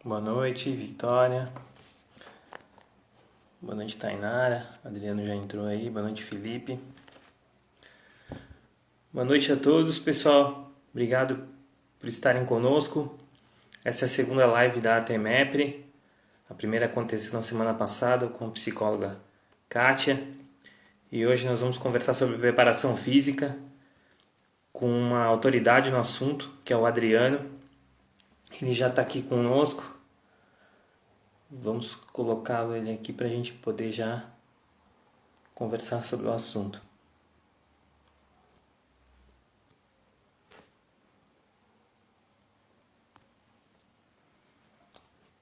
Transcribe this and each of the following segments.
Boa noite, Vitória. Boa noite, Tainara. Adriano já entrou aí. Boa noite, Felipe. Boa noite a todos, pessoal. Obrigado por estarem conosco. Essa é a segunda live da ATMEPRE. A primeira aconteceu na semana passada com a psicóloga Kátia. E hoje nós vamos conversar sobre preparação física com uma autoridade no assunto, que é o Adriano. Ele já está aqui conosco. Vamos colocá-lo ele aqui para a gente poder já conversar sobre o assunto.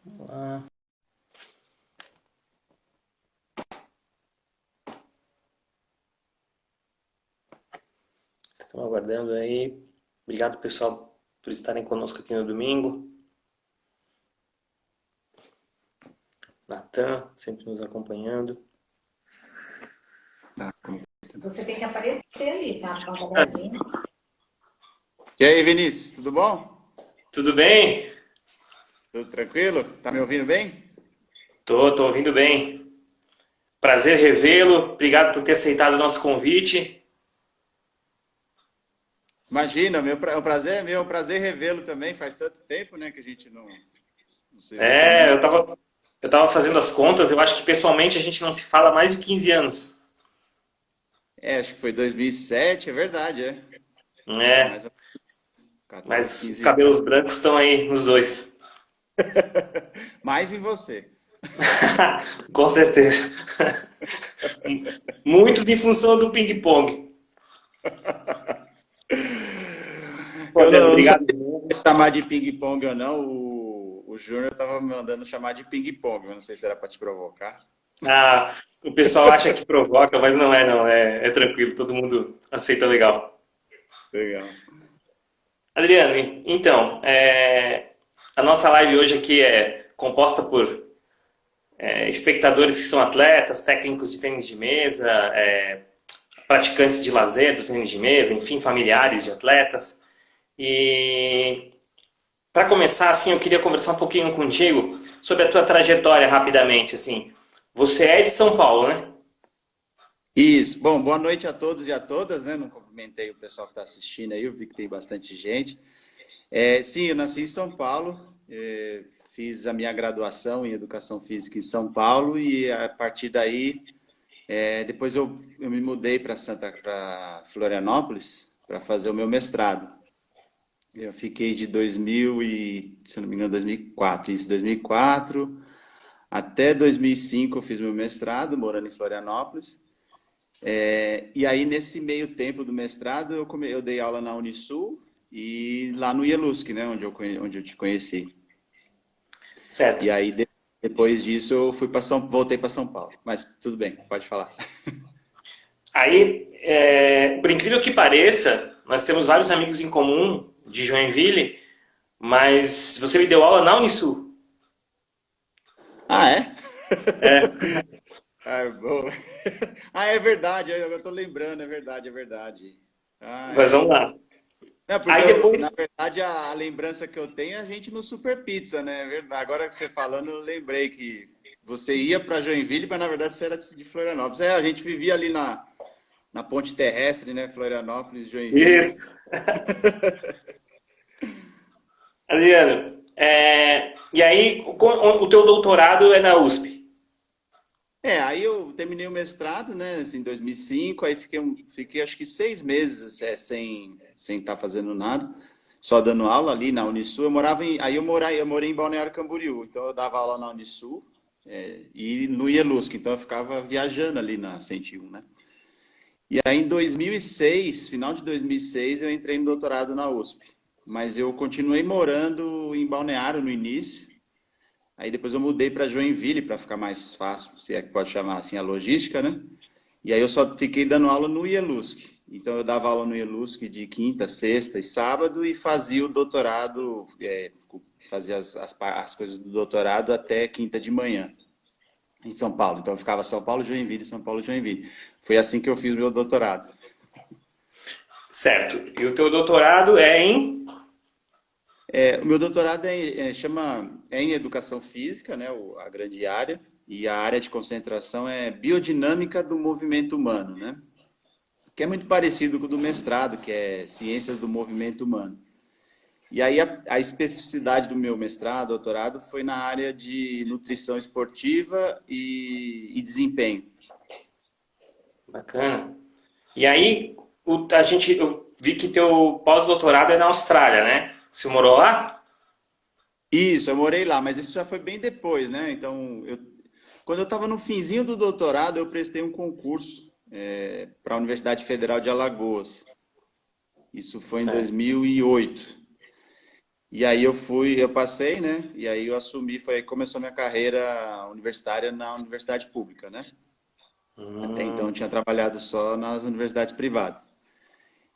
Vamos lá. Estão aguardando aí. Obrigado, pessoal, por estarem conosco aqui no domingo. Natan, sempre nos acompanhando. Você tem que aparecer ali, tá? Dá uma olhadinha. E aí, Vinícius, tudo bom? Tudo bem? Tudo tranquilo? Tá me ouvindo bem? Tô ouvindo bem. Prazer revê-lo. Obrigado por ter aceitado o nosso convite. Imagina, o prazer é meu, é um prazer revê-lo também. Faz tanto tempo, né, que a gente não se vê É, também. eu tava fazendo as contas. Eu acho que pessoalmente a gente não se fala há mais de 15 anos. É, acho que foi 2007, é verdade, é. É, É, mais ou menos 14, mas os 15 cabelos anos. brancos estão aí nos dois. Mais em você. Com certeza. Muitos em função do ping-pong. Pô, Eu Adriano, não obrigado. sabia se chamar de ping-pong ou não. O Júnior tava me mandando chamar de ping-pong. Eu não sei se era para te provocar. Ah, o pessoal acha que provoca, mas não é não. É tranquilo, todo mundo aceita legal. Legal. Adriano, então, a nossa live hoje aqui é composta por espectadores que são atletas, técnicos de tênis de mesa, praticantes de lazer do tênis de mesa, enfim, familiares de atletas. E para começar, assim, eu queria conversar um pouquinho contigo sobre a tua trajetória rapidamente, assim. Você é de São Paulo, né? Isso. Bom, boa noite a todos e a todas, né? Não cumprimentei o pessoal que está assistindo aí, eu vi que tem bastante gente. Sim, eu nasci em São Paulo, fiz a minha graduação em Educação Física em São Paulo e a partir daí, depois eu me mudei para Florianópolis para fazer o meu mestrado. Eu fiquei de 2000 e, se não me engano, 2004, isso, 2004 até 2005 eu fiz meu mestrado morando em Florianópolis. E aí, nesse meio tempo do mestrado, eu dei aula na Unisul e lá no IELUSC, né, onde eu te conheci. Certo. E aí, depois disso, eu voltei para São Paulo. Mas tudo bem, pode falar. Aí, por incrível que pareça, nós temos vários amigos em comum de Joinville, mas você me deu aula na Unisul. Ah, é? É, Ah, bom. Ah, é verdade, eu estou lembrando, é verdade, é verdade. Ah, mas vamos é. lá. É, porque Aí na depois, verdade, a lembrança que eu tenho é a gente no Super Pizza, né? É verdade. Agora que você falando, eu lembrei que você ia para Joinville, mas na verdade você era de Florianópolis. A gente vivia ali na ponte terrestre, né? Florianópolis, Joinville. isso. Adriano, e aí o teu doutorado é na USP. Aí eu terminei o mestrado, né? Assim, em 2005, aí fiquei acho que 6 meses sem estar fazendo nada, só dando aula ali na Unisul. Eu morei em Balneário Camboriú, então eu dava aula na Unisul, e no IELUSC, então eu ficava viajando ali na 101, né? E aí em 2006, final de 2006, eu entrei no doutorado na USP. Mas eu continuei morando em Balneário no início. Aí depois eu mudei para Joinville para ficar mais fácil, se é que pode chamar assim a logística, né? E aí eu só fiquei dando aula no IELUSC. Então eu dava aula no IELUSC de quinta, sexta e sábado e fazia o doutorado, fazia as coisas do doutorado até quinta de manhã em São Paulo. Então eu ficava São Paulo, Joinville, São Paulo, Joinville. Foi assim que eu fiz meu doutorado. Certo. E o teu doutorado é em... O meu doutorado chama é em educação física, né, a grande área, e a área de concentração é biodinâmica do movimento humano, né? Que é muito parecido com o do mestrado, que é ciências do movimento humano. E aí a especificidade do meu mestrado, doutorado, foi na área de nutrição esportiva e desempenho. Bacana. E aí, eu vi que teu pós-doutorado é na Austrália, né? Você morou lá? Isso, eu morei lá, mas isso já foi bem depois, né? Então, quando eu estava no finzinho do doutorado, eu prestei um concurso para a Universidade Federal de Alagoas. Isso foi em Certo. 2008. E aí eu passei, né? E aí eu assumi, foi aí que começou minha carreira universitária na universidade pública, né? Até então eu Hum, tinha trabalhado só nas universidades privadas.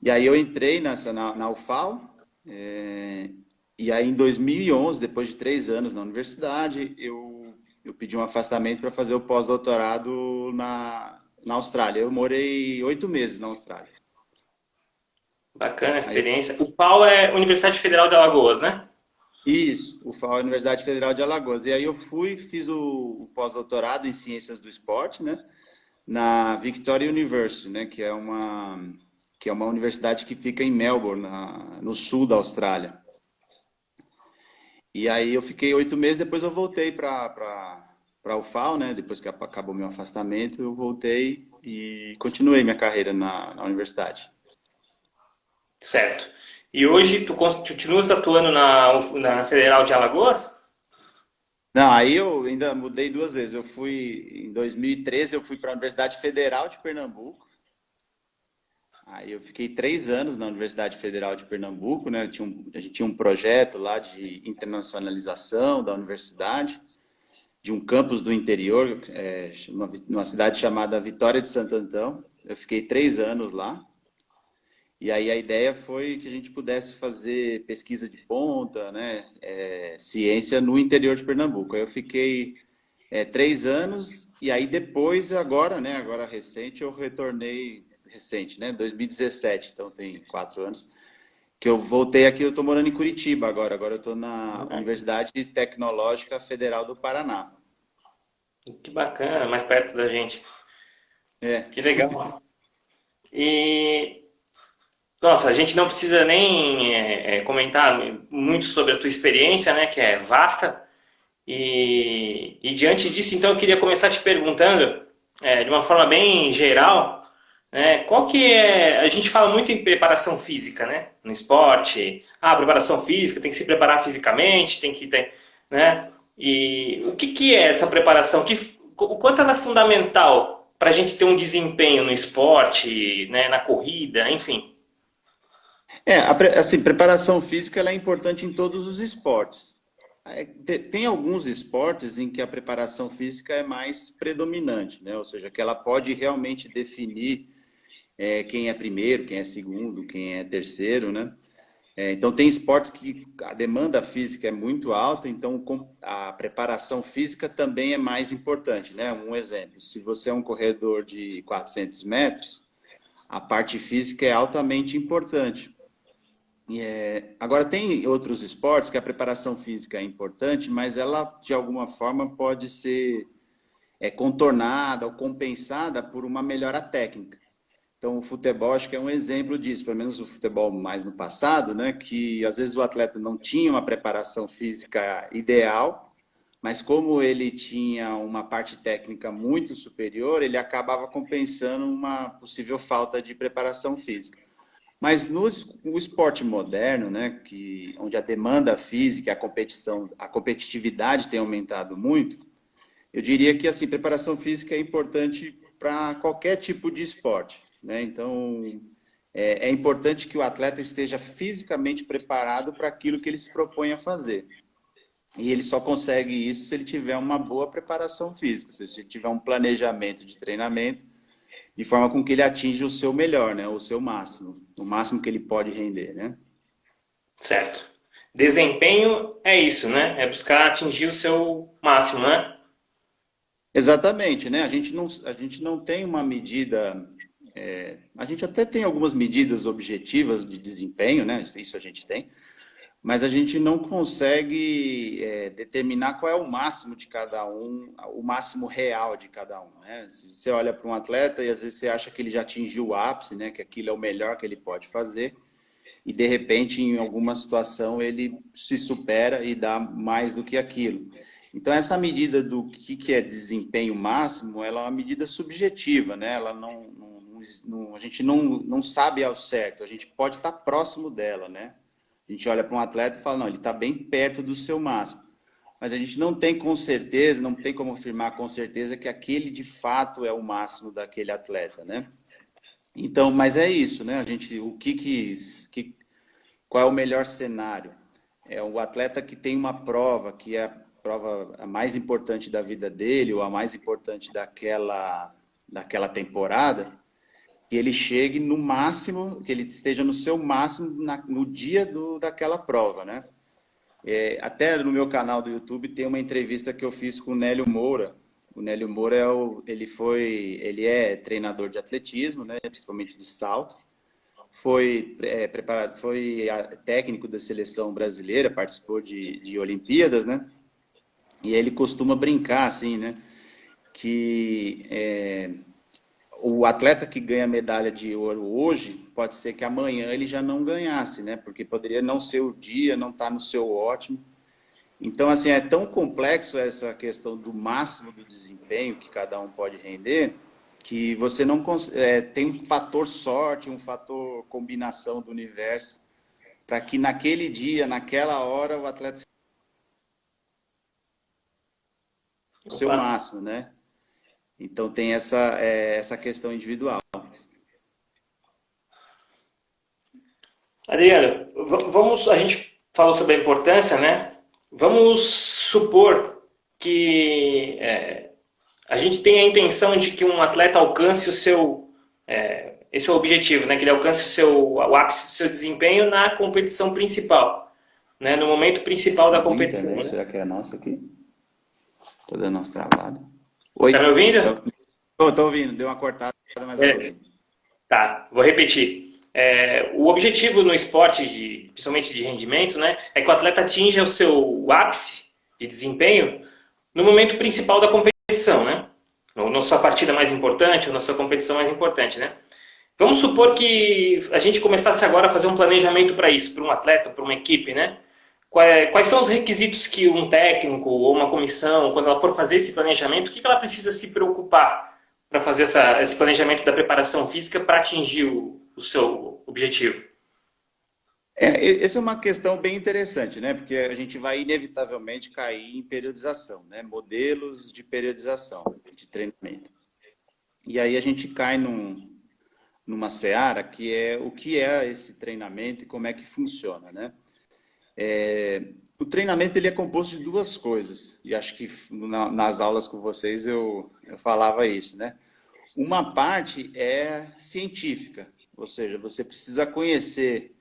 E aí eu entrei na UFAL, e aí em 2011, depois de 3 anos na universidade, eu pedi um afastamento para fazer o pós-doutorado na Austrália. Eu morei 8 meses na Austrália. bacana a Aí, experiência. O FAO é Universidade Federal de Alagoas, né? isso, UFAL é a Universidade Federal de Alagoas. E aí eu fiz o pós-doutorado em Ciências do Esporte, né? Na Victoria University, né? Que é uma universidade que fica em Melbourne, no sul da Austrália. E aí eu fiquei 8 meses, depois eu voltei para o UFAL, né? Depois que acabou meu afastamento, eu voltei e continuei minha carreira na universidade. Certo. E hoje tu continuas atuando na Federal de Alagoas? Não, aí eu ainda mudei 2 vezes. Em 2013, eu fui para a Universidade Federal de Pernambuco. Aí eu fiquei 3 anos na Universidade Federal de Pernambuco, né? A gente tinha um projeto lá de internacionalização da universidade, de um campus do interior, numa cidade chamada Vitória de Santo Antão. Eu fiquei 3 anos lá. E aí a ideia foi que a gente pudesse fazer pesquisa de ponta, né? Ciência no interior de Pernambuco. Aí eu fiquei 3 anos e aí depois, agora, né? Agora recente, eu retornei, recente, né? 2017, então tem 4 anos, que eu voltei aqui, eu estou morando em Curitiba agora. Agora eu estou na Universidade Tecnológica Federal do Paraná. Que bacana, mais perto da gente. É. Que legal. E, nossa, a gente não precisa nem comentar muito sobre a tua experiência, né, que é vasta. E diante disso, então, eu queria começar te perguntando, de uma forma bem geral, né, qual que é... A gente fala muito em preparação física, né, no esporte. Ah, preparação física, tem que se preparar fisicamente, tem que ter, né? E o que é essa preparação? O quanto ela é fundamental para a gente ter um desempenho no esporte, né, na corrida, enfim. Assim, preparação física ela é importante em todos os esportes. Tem alguns esportes em que a preparação física é mais predominante, né? Ou seja, que ela pode realmente definir quem é primeiro, quem é segundo, quem é terceiro, né? Então, tem esportes que a demanda física é muito alta, então a preparação física também é mais importante, né? Um exemplo, se você é um corredor de 400 metros, a parte física é altamente importante. Agora, tem outros esportes que a preparação física é importante, mas ela, de alguma forma, pode ser contornada ou compensada por uma melhora técnica. Então, o futebol acho que é um exemplo disso, pelo menos o futebol mais no passado, né? Que às vezes o atleta não tinha uma preparação física ideal, mas como ele tinha uma parte técnica muito superior, ele acabava compensando uma possível falta de preparação física. Mas no esporte moderno, né, onde a demanda física, a competitividade tem aumentado muito, eu diria que assim, preparação física é importante para qualquer tipo de esporte, né? Então, é importante que o atleta esteja fisicamente preparado para aquilo que ele se propõe a fazer. E ele só consegue isso se ele tiver uma boa preparação física, se ele tiver um planejamento de treinamento, de forma com que ele atinja o seu melhor, né? O seu máximo, o máximo que ele pode render, né? Certo. Desempenho é isso, né? É buscar atingir o seu máximo, né? Exatamente, né? A gente não tem uma medida. A gente até tem algumas medidas objetivas de desempenho, né? Isso a gente tem. mas a gente não consegue determinar qual é o máximo de cada um, o máximo real de cada um, né? Se você olha para um atleta e às vezes você acha que ele já atingiu o ápice, né? Que aquilo é o melhor que ele pode fazer, e de repente em alguma situação ele se supera e dá mais do que aquilo. Então essa medida do que é desempenho máximo, ela é uma medida subjetiva, né? Ela a gente não sabe ao certo, a gente pode estar próximo dela, né? A gente olha para um atleta e fala, não, ele está bem perto do seu máximo. Mas a gente não tem com certeza, não tem como afirmar com certeza que aquele de fato é o máximo daquele atleta, né? Então, mas é isso, né? A gente, qual é o melhor cenário? É o atleta que tem uma prova, que é a prova a mais importante da vida dele, ou a mais importante daquela temporada, que ele chegue no máximo, que ele esteja no seu máximo no dia daquela prova, né? Até no meu canal do YouTube tem uma entrevista que eu fiz com o Nélio Moura. O Nélio Moura ele é treinador de atletismo, né? Principalmente de salto. Foi técnico da seleção brasileira, participou de Olimpíadas, né? E ele costuma brincar assim, né? Que o atleta que ganha medalha de ouro hoje, pode ser que amanhã ele já não ganhasse, né? Porque poderia não ser o dia, não estar no seu ótimo. Então, assim, é tão complexo essa questão do máximo do desempenho que cada um pode render, que você não tem um fator sorte, um fator combinação do universo, para que naquele dia, naquela hora, o atleta o seu máximo, né? Então tem essa questão individual. Adriano, a gente falou sobre a importância, né? Vamos supor que a gente tem a intenção de que um atleta alcance esse é o objetivo, né? Que ele alcance o ápice do seu desempenho na competição principal, né? No momento principal da competição. Né? Será que é a nossa aqui? Tô dando umas travadas. Oi? Tá me ouvindo? Tô ouvindo, deu uma cortada, mas eu tô ouvindo. Tá, vou repetir. O objetivo no esporte, principalmente de rendimento, né, é que o atleta atinja o seu ápice de desempenho no momento principal da competição, né? Na sua partida mais importante ou na sua competição mais importante, né? Vamos supor que a gente começasse agora a fazer um planejamento para isso, para um atleta, para uma equipe, né? Quais são os requisitos que um técnico ou uma comissão, quando ela for fazer esse planejamento, o que ela precisa se preocupar para fazer esse planejamento da preparação física para atingir o seu objetivo? Essa é uma questão bem interessante, né? Porque a gente vai inevitavelmente cair em periodização, né? Modelos de periodização, de treinamento. E aí a gente cai numa seara que é o que é esse treinamento e como é que funciona, né? O treinamento ele é composto de duas coisas, e acho que nas aulas com vocês eu falava isso, né? Uma parte é científica, ou seja, você precisa conhecer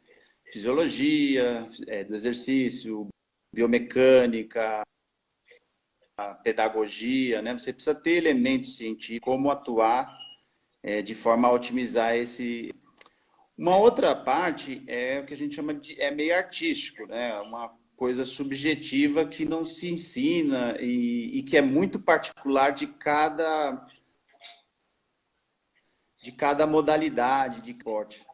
fisiologia do exercício, biomecânica, pedagogia, né? Você precisa ter elementos científicos, como atuar de forma a otimizar esse... Uma outra parte é o que a gente chama de meio artístico, né? Uma coisa subjetiva que não se ensina e que é muito particular de cada modalidade de esporte.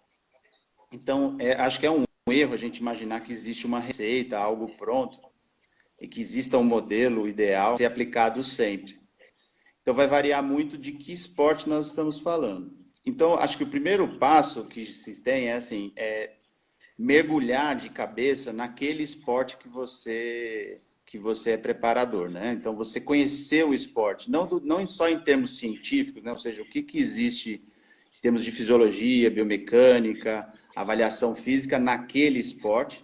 Então, acho que é um erro a gente imaginar que existe uma receita, algo pronto, e que exista um modelo ideal a ser aplicado sempre. Então, vai variar muito de que esporte nós estamos falando. Então, acho que o primeiro passo que se tem é mergulhar de cabeça naquele esporte que você é preparador, né? Então, você conhecer o esporte, não só em termos científicos, né? Ou seja, o que existe em termos de fisiologia, biomecânica, avaliação física naquele esporte,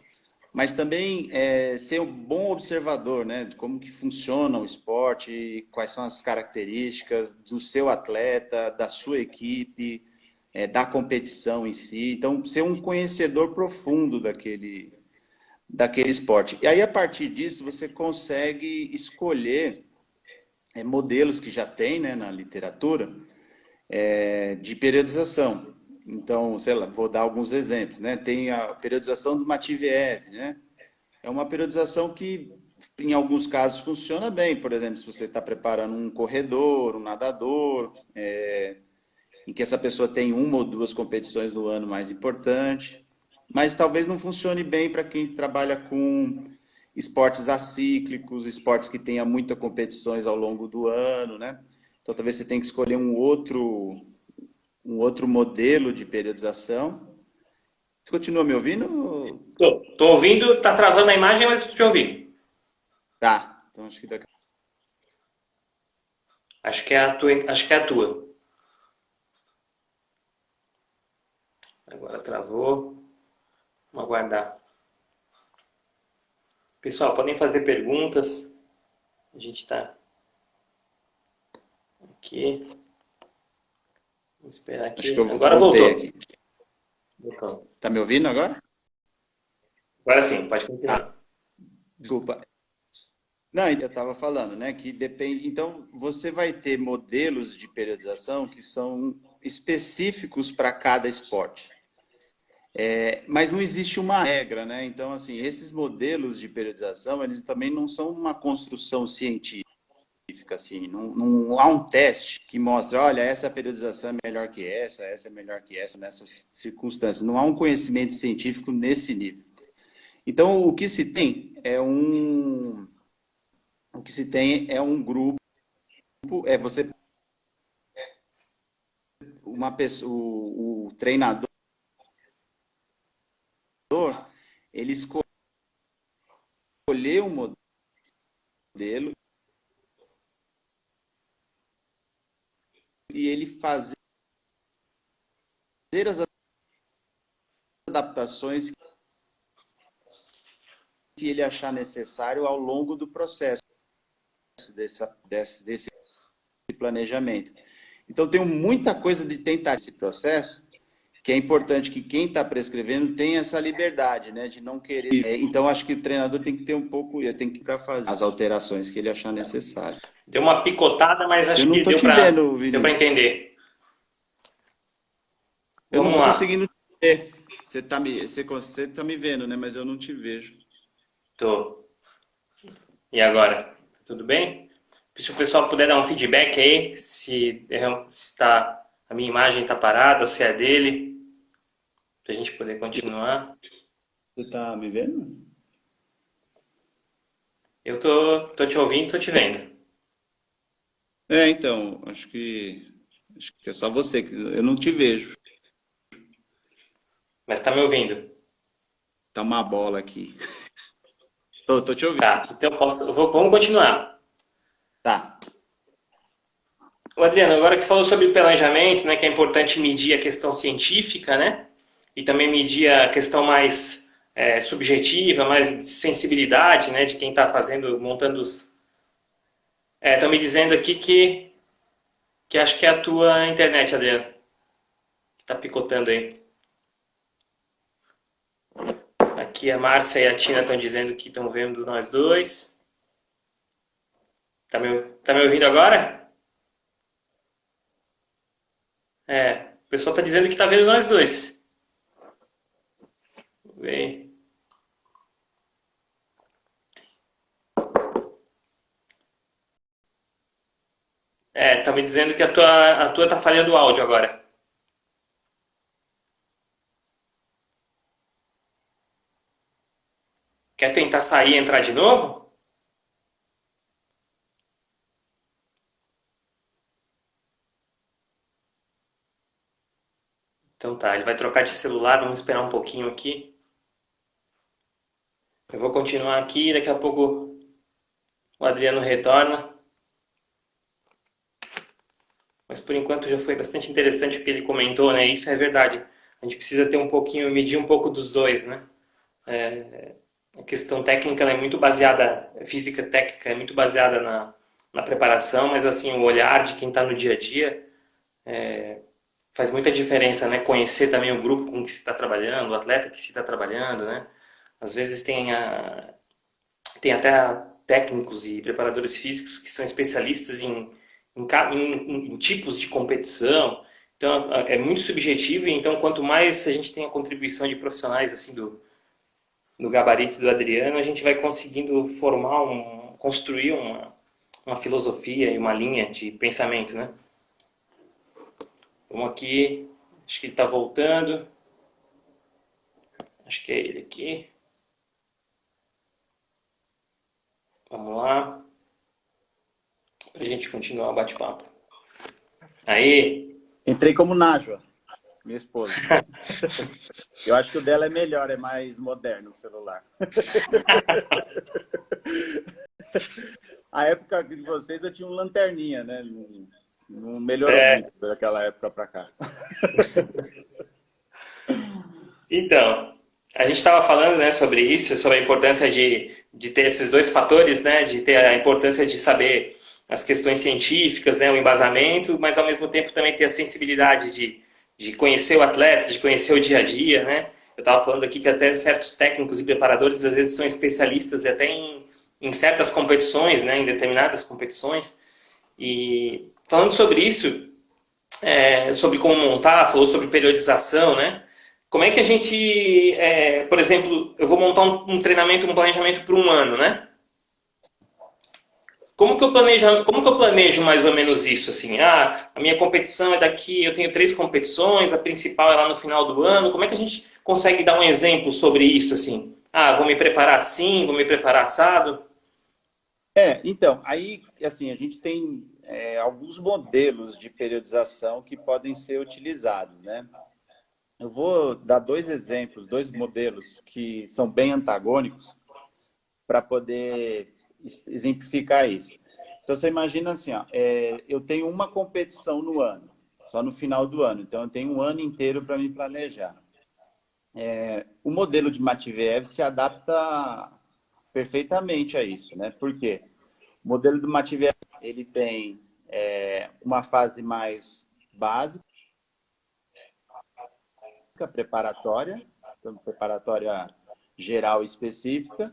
mas também ser um bom observador, né? De como que funciona o esporte, quais são as características do seu atleta, da sua equipe, da competição em si. Então, ser um conhecedor profundo daquele esporte. E aí, a partir disso, você consegue escolher modelos que já tem, né, na literatura de periodização. Então, sei lá, vou dar alguns exemplos, né? Tem a periodização do Matveev, né? É uma periodização que, em alguns casos, funciona bem. Por exemplo, se você está preparando um corredor, um nadador, em que essa pessoa tem uma ou duas competições no ano mais importante. Mas talvez não funcione bem para quem trabalha com esportes acíclicos, esportes que tenha muitas competições ao longo do ano, né? Então talvez você tenha que escolher um outro modelo de periodização. Você continua me ouvindo? Tô ouvindo, tá travando a imagem, mas tô te ouvindo. Tá. Então acho que daqui... Acho que é a tua. Agora travou. Vamos aguardar. Pessoal, podem fazer perguntas. A gente está aqui. Vamos esperar Acho aqui. que eu Agora voltei voltou. aqui. Voltou. Tá me ouvindo agora? Agora sim, pode Ah, continuar. desculpa. Não, eu estava falando, né, que depende. Então, você vai ter modelos de periodização que são específicos para cada esporte. Mas não existe uma regra, né? Então, assim, esses modelos de periodização, eles também não são uma construção científica, assim. Não há um teste que mostra, olha, essa periodização é melhor que essa é melhor que essa, nessas circunstâncias. Não há um conhecimento científico nesse nível. Então, o que se tem é um grupo, você, uma pessoa, o treinador, ele escolher um modelo e ele fazer as adaptações que ele achar necessário ao longo do processo desse planejamento. Então, tem muita coisa de tentar esse processo, que é importante que quem está prescrevendo tenha essa liberdade, né, de não querer. Então, acho que o treinador tem que ter um pouco, tem que fazer as alterações que ele achar necessário. Deu uma picotada, mas Eu acho não que estou te vendo, deu para Vinícius. entender. Eu não Vamos estou lá. conseguindo te ver. Você tá me vendo, né? Mas eu não te vejo. Tô. E agora? Tudo bem? Se o pessoal puder dar um feedback aí, se tá, a minha imagem está parada, ou se é dele, para a gente poder continuar. Você tá me vendo? Eu tô te ouvindo, tô te vendo. Então, acho que é só você, que eu não te vejo. Mas tá me ouvindo? Tá uma bola aqui. Tô te ouvindo. Tá, então vamos continuar. Tá. O Adriano, agora que tu falou sobre planejamento, né, que é importante medir a questão científica, né, e também medir a questão mais subjetiva, mais de sensibilidade, né, de quem está fazendo, montando os... Estão me dizendo aqui que acho que é a tua internet, Adriano, que está picotando aí. Aqui a Márcia e a Tina estão dizendo que estão vendo nós dois. Tá me ouvindo agora? O pessoal está dizendo que está vendo nós dois. Vem. Tá me dizendo que a tua tá falhando o áudio agora. Quer tentar sair e entrar de novo? Então tá, ele vai trocar de celular, vamos esperar um pouquinho aqui. Eu vou continuar aqui, daqui a pouco o Adriano retorna. Mas por enquanto já foi bastante interessante o que ele comentou, né? Isso é verdade. A gente precisa ter um pouquinho, medir um pouco dos dois, né? A questão técnica ela é muito baseada, a física técnica é muito baseada na preparação, mas assim, o olhar de quem está no dia a dia faz muita diferença, né? Conhecer também o grupo com que se está trabalhando, o atleta que se está trabalhando, né? Às vezes tem até técnicos e preparadores físicos que são especialistas em tipos de competição. Então, é muito subjetivo. Então, quanto mais a gente tem a contribuição de profissionais assim no gabarito do Adriano, a gente vai conseguindo construir uma filosofia e uma linha de pensamento, né? Vamos aqui, acho que ele está voltando. Acho que é ele aqui. Vamos lá. Para a gente continuar o bate-papo. Aí. Entrei como Najwa, minha esposa. Eu acho que o dela é melhor, é mais moderno o celular. A época de vocês eu tinha um lanterninha, né? Não melhorou muito daquela época para cá. Então, a gente estava falando, né, sobre isso, sobre a importância de ter esses dois fatores, né? De ter a importância de saber as questões científicas, né, o embasamento, mas ao mesmo tempo também ter a sensibilidade de conhecer o atleta, de conhecer o dia a dia, né? Eu estava falando aqui que até certos técnicos e preparadores às vezes são especialistas até em certas competições, né, em determinadas competições. E falando sobre isso, sobre como montar, falou sobre periodização, né? Como é que a gente, por exemplo, eu vou montar um treinamento, um planejamento para um ano, né? Como que eu planejo mais ou menos isso? Assim, a minha competição é daqui, eu tenho 3 competições, a principal é lá no final do ano. Como é que a gente consegue dar um exemplo sobre isso? Assim, vou me preparar assim, vou me preparar assado? Então, aí, assim, a gente tem alguns modelos de periodização que podem ser utilizados, né? Eu vou dar 2 exemplos, 2 modelos que são bem antagônicos para poder exemplificar isso. Então, você imagina assim, ó, eu tenho uma competição no ano, só no final do ano. Então, eu tenho um ano inteiro para me planejar. O modelo de Matveev se adapta perfeitamente a isso, né? Por quê? O modelo do Matveev, ele tem uma fase mais básica, preparatória, então, preparatória geral e específica.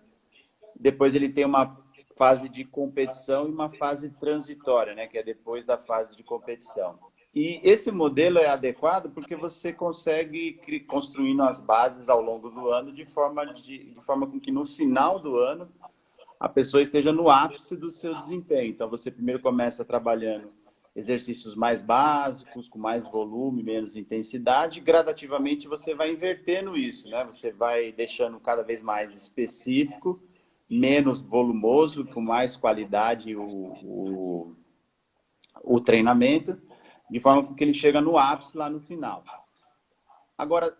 Depois ele tem uma fase de competição e uma fase transitória, né, que é depois da fase de competição. E esse modelo é adequado porque você consegue construindo as bases ao longo do ano de forma com que no final do ano a pessoa esteja no ápice do seu desempenho. Então você primeiro começa trabalhando exercícios mais básicos, com mais volume, menos intensidade, e gradativamente você vai invertendo isso, né? Você vai deixando cada vez mais específico, menos volumoso, com mais qualidade o treinamento, de forma que ele chega no ápice lá no final. Agora,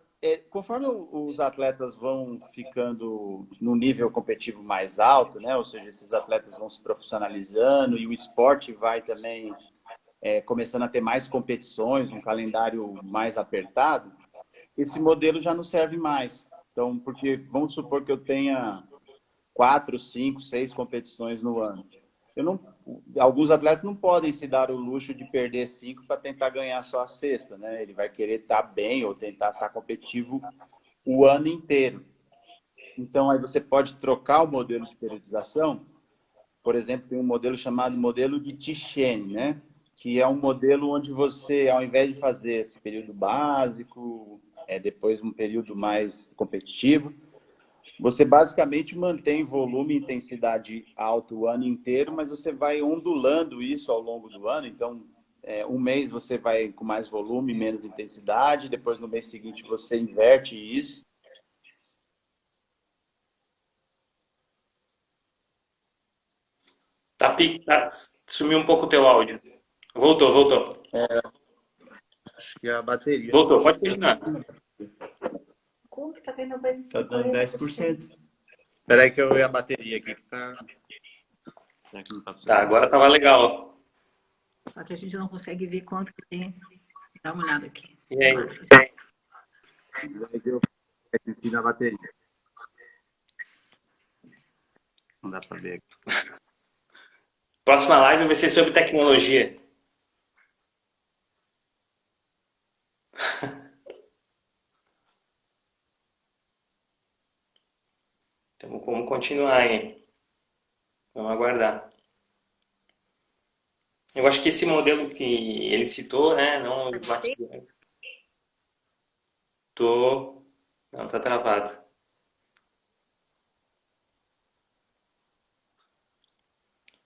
conforme os atletas vão ficando no nível competitivo mais alto, né? Ou seja, esses atletas vão se profissionalizando e o esporte vai também começando a ter mais competições, um calendário mais apertado, esse modelo já não serve mais. Então, porque vamos supor que eu tenha 4, 5, 6 competições no ano. Alguns atletas não podem se dar o luxo de perder 5 para tentar ganhar só a sexta, né? Ele vai querer estar bem ou tentar estar competitivo o ano inteiro. Então, aí você pode trocar o modelo de periodização. Por exemplo, tem um modelo chamado modelo de Tichene, né? Que é um modelo onde você, ao invés de fazer esse período básico, depois um período mais competitivo, você basicamente mantém volume e intensidade alto o ano inteiro, mas você vai ondulando isso ao longo do ano. Então, um mês você vai com mais volume, menos intensidade, depois no mês seguinte você inverte isso. Sumiu um pouco o teu áudio. Voltou. Acho que a bateria. Voltou, pode continuar. Como que tá vendo a Tá dando 10%. Espera aí que eu vi a bateria aqui que tá... Tá, agora tava legal. Só que a gente não consegue ver quanto que tem. Dá uma olhada aqui. E aí? Eu aqui na bateria. Não dá para ver aqui. Próxima live vai ser sobre tecnologia. Então, vamos continuar aí. Vamos aguardar. Eu acho que esse modelo que ele citou, né, não... Não, tá travado.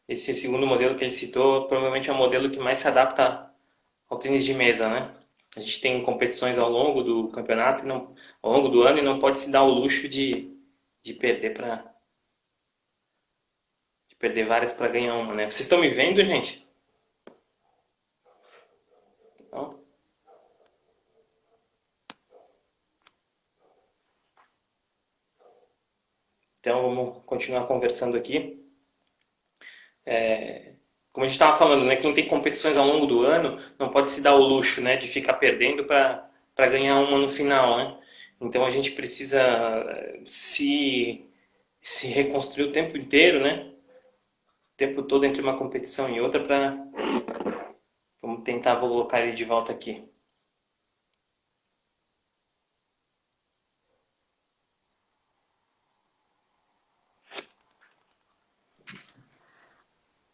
esse segundo modelo que ele citou provavelmente é o modelo que mais se adapta ao tênis de mesa, né? A gente tem competições ao longo do campeonato, ao longo do ano, e não pode se dar o luxo de perder de perder várias para ganhar uma, né? Vocês estão me vendo, gente? Não? Então vamos continuar conversando aqui. Como a gente estava falando, né? Quem tem competições ao longo do ano não pode se dar o luxo, né, de ficar perdendo para ganhar uma no final, né? Então a gente precisa se reconstruir o tempo inteiro, né? O tempo todo entre uma competição e outra para... Vamos tentar colocar ele de volta aqui.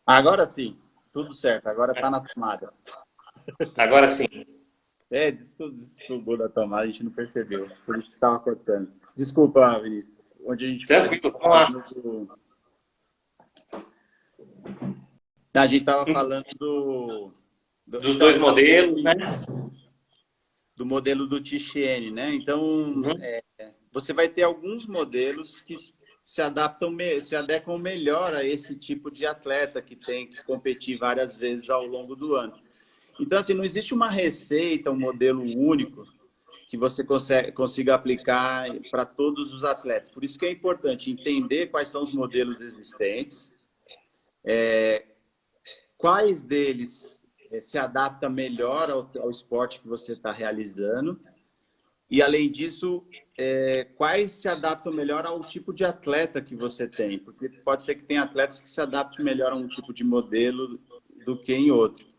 Agora sim, tudo certo, agora está na tomada. Agora sim. Desbugou da tomada, a gente não percebeu, por isso que estava cortando. Desculpa, Vinícius, onde a gente Tranquilo, vamos lá. A gente estava falando dos dois modelos, né? Do modelo do Tichene, né? Então, você vai ter alguns modelos que se adequam melhor a esse tipo de atleta que tem que competir várias vezes ao longo do ano. Então, assim, não existe uma receita, um modelo único que você consiga aplicar para todos os atletas. Por isso que é importante entender quais são os modelos existentes, quais deles se adapta melhor ao esporte que você está realizando e, além disso, quais se adaptam melhor ao tipo de atleta que você tem. Porque pode ser que tenha atletas que se adaptem melhor a um tipo de modelo do que em outro.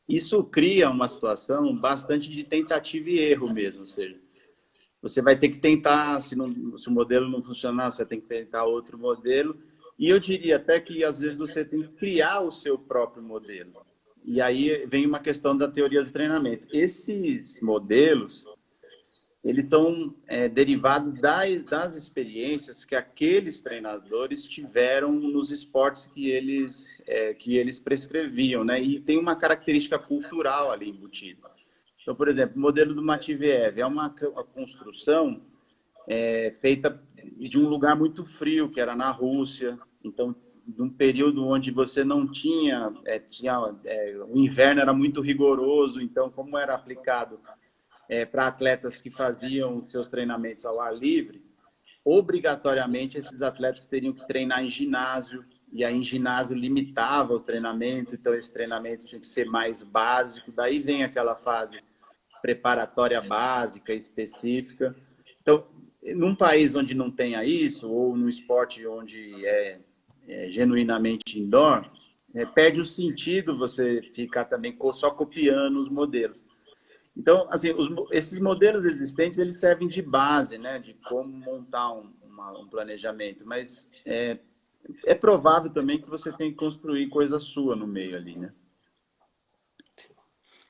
Isso cria uma situação bastante de tentativa e erro mesmo, ou seja, você vai ter que tentar, se o modelo não funcionar, você tem que tentar outro modelo, e eu diria até que às vezes você tem que criar o seu próprio modelo. E aí vem uma questão da teoria do treinamento. Esses modelos, eles são derivados das experiências que aqueles treinadores tiveram nos esportes que eles prescreviam, né? E tem uma característica cultural ali embutida. Então, por exemplo, o modelo do Matveev é uma construção feita de um lugar muito frio, que era na Rússia. Então, num período onde você não tinha... o inverno era muito rigoroso, então, como era aplicado para atletas que faziam seus treinamentos ao ar livre, obrigatoriamente esses atletas teriam que treinar em ginásio, e aí em ginásio limitava o treinamento, então esse treinamento tinha que ser mais básico, daí vem aquela fase preparatória básica, específica. Então, num país onde não tenha isso, ou num esporte onde é genuinamente indoor, perde o sentido você ficar também só copiando os modelos. Então, assim, esses modelos existentes, eles servem de base, né, de como montar um planejamento, mas é provável também que você tenha que construir coisa sua no meio ali, né?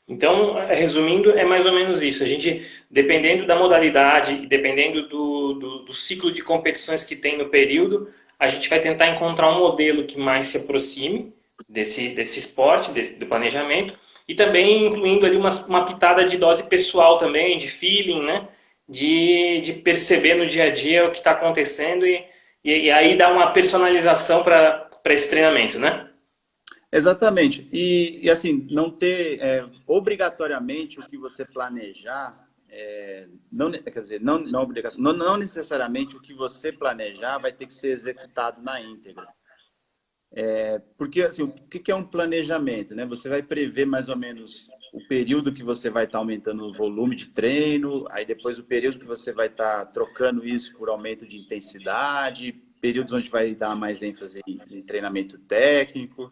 Então, resumindo, é mais ou menos isso. A gente, dependendo da modalidade, dependendo do ciclo de competições que tem no período, a gente vai tentar encontrar um modelo que mais se aproxime desse esporte, do planejamento, e também incluindo ali uma pitada de dose pessoal também, de feeling, né? De perceber no dia a dia o que está acontecendo e aí dar uma personalização para esse treinamento, né? Exatamente. E assim, não ter obrigatoriamente o que você planejar, não, quer dizer, não necessariamente o que você planejar vai ter que ser executado na íntegra. Porque assim, o que é um planejamento, né? Você vai prever mais ou menos o período que você vai estar aumentando o volume de treino, aí depois o período que você vai estar trocando isso por aumento de intensidade, períodos onde vai dar mais ênfase em treinamento técnico,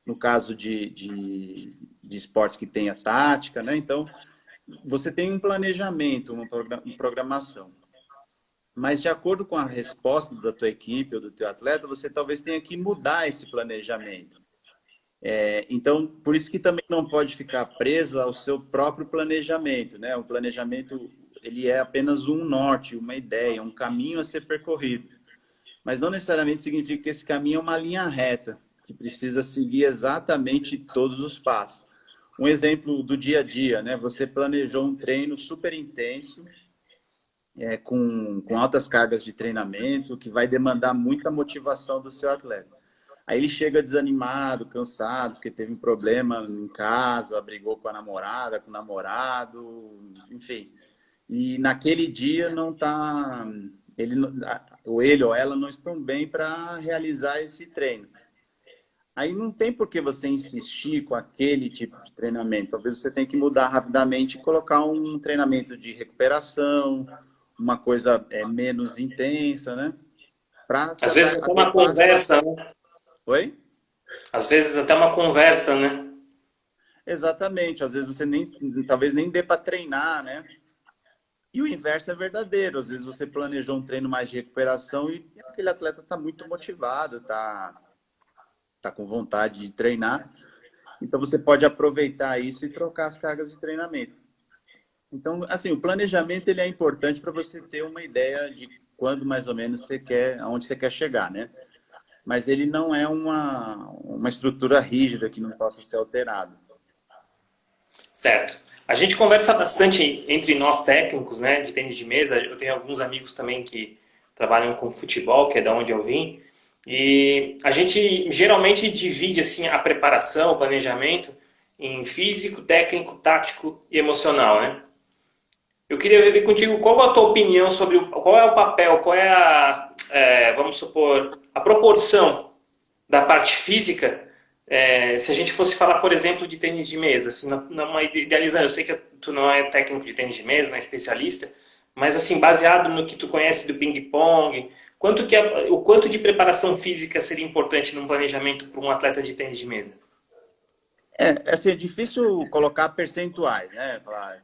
no caso de esportes que tenha tática, né? Então, você tem um planejamento, uma programação. Mas, de acordo com a resposta da tua equipe ou do teu atleta, você talvez tenha que mudar esse planejamento. Então, por isso que também não pode ficar preso ao seu próprio planejamento, né? O planejamento, ele é apenas um norte, uma ideia, um caminho a ser percorrido. Mas não necessariamente significa que esse caminho é uma linha reta. que precisa seguir exatamente todos os passos. Um exemplo do dia a dia, né? Você planejou um treino super intenso, com altas cargas de treinamento, que vai demandar muita motivação do seu atleta. Aí ele chega desanimado, cansado, porque teve um problema em casa, brigou com a namorada, com o namorado, enfim. E naquele dia não tá, ele ou ela não estão bem para realizar esse treino. Aí não tem por que você insistir com aquele tipo de treinamento. Talvez você tenha que mudar rapidamente e colocar um treinamento de recuperação, uma coisa menos intensa, né? Para se Às vezes até uma adequar à conversa, situação. né? Oi? Às vezes até uma conversa, né? Exatamente. Às vezes você talvez nem dê para treinar, né? E o inverso é verdadeiro. Às vezes você planejou um treino mais de recuperação e aquele atleta está muito motivado, tá com vontade de treinar. Então você pode aproveitar isso e trocar as cargas de treinamento. Então, assim, o planejamento ele é importante para você ter uma ideia de quando mais ou menos você quer, aonde você quer chegar, né? Mas ele não é uma estrutura rígida que não possa ser alterada. Certo. A gente conversa bastante entre nós técnicos, né, de tênis de mesa. Eu tenho alguns amigos também que trabalham com futebol, que é da onde eu vim. E a gente geralmente divide assim a preparação, o planejamento em físico, técnico, tático e emocional, né? Eu queria ver contigo qual a tua opinião sobre qual é o papel, qual é vamos supor, a proporção da parte física, se a gente fosse falar, por exemplo, de tênis de mesa, assim, numa idealizando, eu sei que tu não é técnico de tênis de mesa, não é especialista, mas assim, baseado no que tu conhece do ping-pong, o quanto de preparação física seria importante num planejamento para um atleta de tênis de mesa? Assim, é difícil colocar percentuais, né? Falar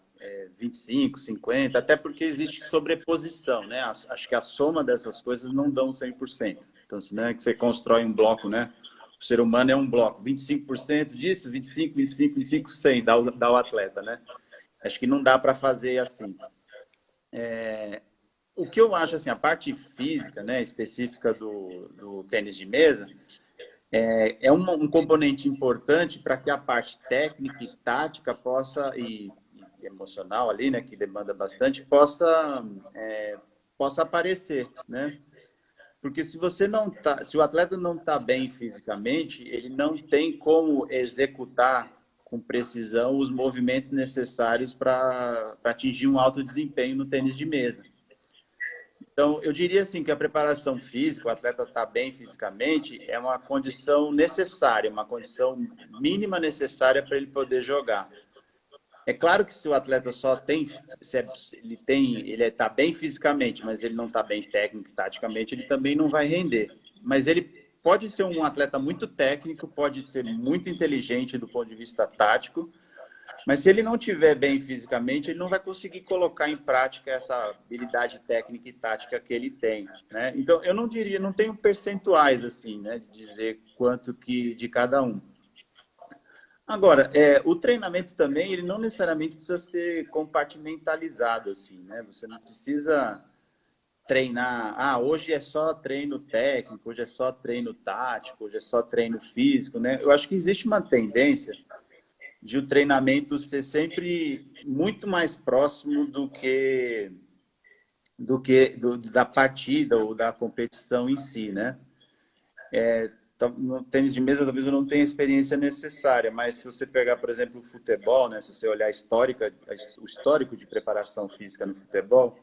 25, 50, até porque existe sobreposição, né? Acho que a soma dessas coisas não dão 100%. Então, se não é que você constrói um bloco, né? O ser humano é um bloco. 25% disso, 25, 25, 25, 100 dá o atleta, né? Acho que não dá para fazer assim. O que eu acho, assim, a parte física, né, específica do tênis de mesa, é um componente importante para que a parte técnica e tática e emocional ali, né, que demanda bastante, possa aparecer, né? Porque se o atleta não está bem fisicamente, ele não tem como executar com precisão os movimentos necessários para atingir um alto desempenho no tênis de mesa. Então, eu diria assim que a preparação física, o atleta estar bem fisicamente, é uma condição necessária, uma condição mínima necessária para ele poder jogar. É claro que se o atleta ele está bem fisicamente, mas ele não está bem técnico e taticamente, ele também não vai render. Mas ele pode ser um atleta muito técnico, pode ser muito inteligente do ponto de vista tático, mas se ele não estiver bem fisicamente, ele não vai conseguir colocar em prática essa habilidade técnica e tática que ele tem, né? Então, eu não tenho percentuais assim, né, de dizer quanto que de cada um. Agora, o treinamento também, ele não necessariamente precisa ser compartimentalizado, assim, né? Você não precisa treinar, hoje é só treino técnico, hoje é só treino tático, hoje é só treino físico, né? Eu acho que existe uma tendência de o treinamento ser sempre muito mais próximo da partida ou da competição em si, né? No tênis de mesa, talvez eu não tenha a experiência necessária, mas se você pegar, por exemplo, o futebol, né? Se você olhar o histórico de preparação física no futebol,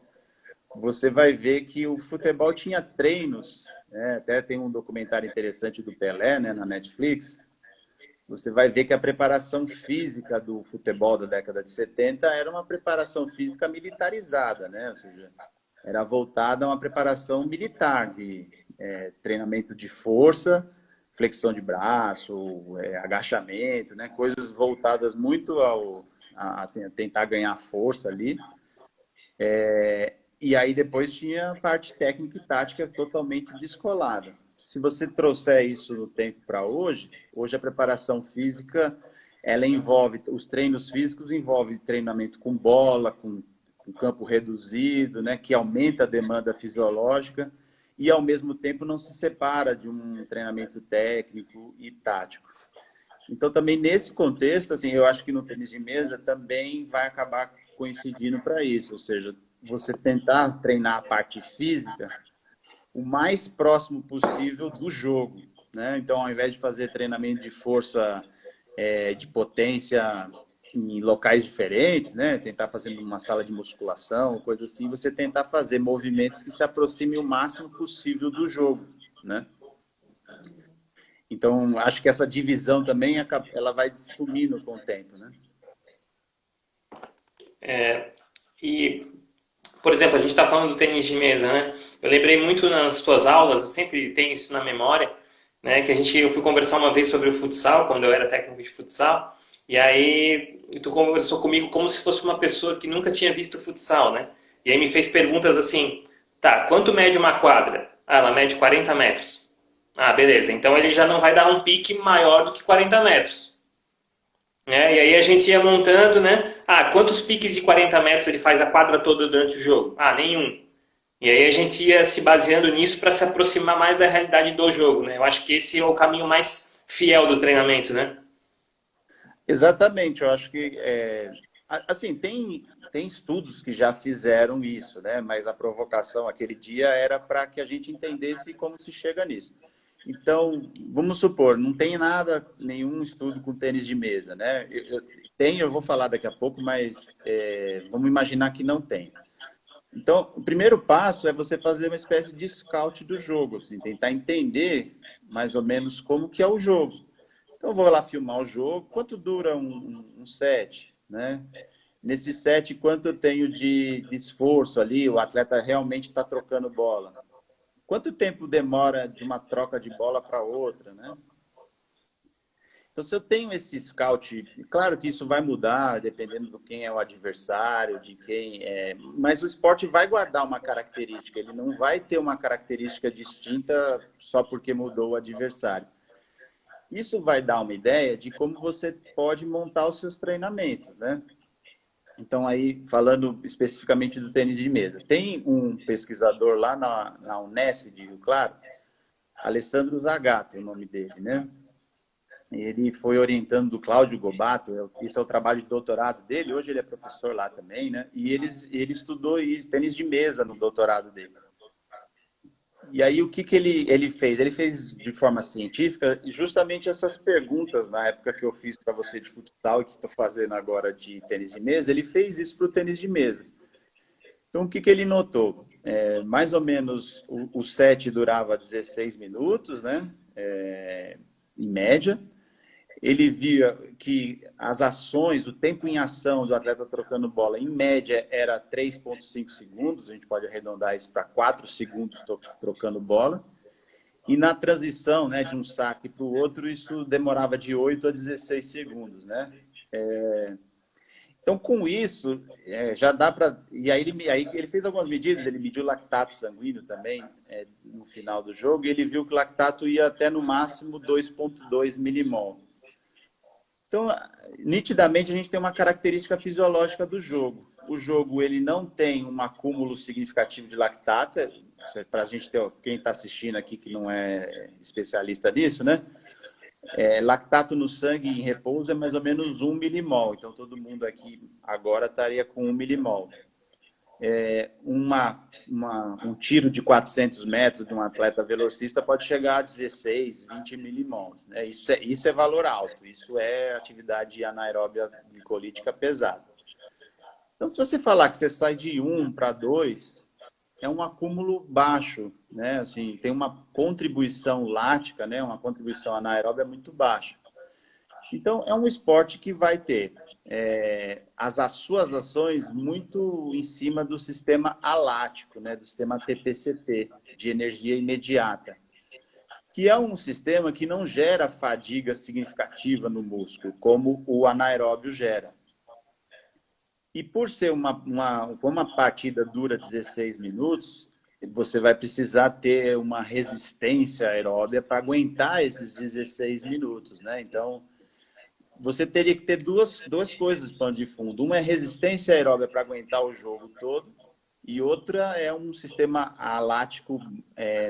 você vai ver que o futebol tinha treinos, né? Até tem um documentário interessante do Pelé, né, na Netflix. Você vai ver que a preparação física do futebol da década de 70 era uma preparação física militarizada, né? Ou seja, era voltada a uma preparação militar, de treinamento de força, flexão de braço, agachamento, né? Coisas voltadas muito a tentar ganhar força ali. E aí depois tinha a parte técnica e tática totalmente descolada. Se você trouxer isso no tempo para hoje a preparação física, ela envolve, os treinos físicos envolvem treinamento com bola, com campo reduzido, né, que aumenta a demanda fisiológica, e, ao mesmo tempo, não se separa de um treinamento técnico e tático. Então, também nesse contexto, assim, eu acho que no tênis de mesa também vai acabar coincidindo para isso, ou seja, você tentar treinar a parte física o mais próximo possível do jogo, né? Então, ao invés de fazer treinamento de força, de potência em locais diferentes, né? Tentar fazer numa sala de musculação, coisa assim, você tentar fazer movimentos que se aproximem o máximo possível do jogo, né? Então, acho que essa divisão também ela vai sumindo com o tempo, né? E, por exemplo, a gente está falando do tênis de mesa, né? Eu lembrei muito nas tuas aulas, eu sempre tenho isso na memória, né? Que eu fui conversar uma vez sobre o futsal, quando eu era técnico de futsal, e aí tu conversou comigo como se fosse uma pessoa que nunca tinha visto futsal, né? E aí me fez perguntas assim, tá, quanto mede uma quadra? Ah, ela mede 40 metros. Ah, beleza, então ele já não vai dar um pique maior do que 40 metros. E aí a gente ia montando, né? Ah, quantos piques de 40 metros ele faz a quadra toda durante o jogo? Ah, nenhum. E aí a gente ia se baseando nisso para se aproximar mais da realidade do jogo, né? Eu acho que esse é o caminho mais fiel do treinamento, né? Exatamente, eu acho que assim, tem estudos que já fizeram isso, né? Mas a provocação aquele dia era para que a gente entendesse como se chega nisso. Então, vamos supor, não tem nada, nenhum estudo com tênis de mesa, né? Eu vou falar daqui a pouco, mas vamos imaginar que não tem. Então, o primeiro passo é você fazer uma espécie de scout do jogo, assim, tentar entender mais ou menos como que é o jogo. Então, eu vou lá filmar o jogo. Quanto dura um set, né? Nesse set, quanto eu tenho de esforço ali? O atleta realmente está trocando bola. Quanto tempo demora de uma troca de bola para outra, né? Então, se eu tenho esse scout, claro que isso vai mudar dependendo de quem é o adversário, de quem é, mas o esporte vai guardar uma característica, ele não vai ter uma característica distinta só porque mudou o adversário. Isso vai dar uma ideia de como você pode montar os seus treinamentos, né? Então, aí, falando especificamente do tênis de mesa, tem um pesquisador lá na Unesp de Rio Claro, Alessandro Zagato, é o nome dele, né? Ele foi orientando do Cláudio Gobato, esse é o trabalho de doutorado dele, hoje ele é professor lá também, né? E ele estudou tênis de mesa no doutorado dele. E aí, o que ele fez? Ele fez de forma científica justamente essas perguntas na época que eu fiz para você de futsal e que estou fazendo agora de tênis de mesa, ele fez isso para o tênis de mesa. Então, o que ele notou? Mais ou menos o set durava 16 minutos, né? Em média. Ele via que as ações, o tempo em ação do atleta trocando bola, em média, era 3,5 segundos. A gente pode arredondar isso para 4 segundos trocando bola. E na transição, né, de um saque para o outro, isso demorava de 8 a 16 segundos, né? Então, com isso, já dá para... E aí ele fez algumas medidas, ele mediu o lactato sanguíneo também no final do jogo, e ele viu que o lactato ia até no máximo 2,2 milimol. Então, nitidamente, a gente tem uma característica fisiológica do jogo. O jogo ele não tem um acúmulo significativo de lactato, para a gente ter, quem está assistindo aqui que não é especialista nisso, né? Lactato no sangue em repouso é mais ou menos 1 milimol. Então, todo mundo aqui agora estaria com 1 milimol. Um tiro de 400 metros de um atleta velocista pode chegar a 16, 20 milimols. Né? Isso é valor alto, isso é atividade anaeróbia glicolítica pesada. Então, se você falar que você sai de 1 para 2, é um acúmulo baixo, né? Assim, tem uma contribuição lática, né? Uma contribuição anaeróbia muito baixa. Então, é um esporte que vai ter as suas ações muito em cima do sistema alático, né? Do sistema TPCT, de energia imediata, que é um sistema que não gera fadiga significativa no músculo, como o anaeróbio gera. E por ser uma partida dura 16 minutos, você vai precisar ter uma resistência aeróbia para aguentar esses 16 minutos, né? Então, você teria que ter duas coisas pano de fundo. Uma é resistência aeróbia para aguentar o jogo todo e outra é um sistema alático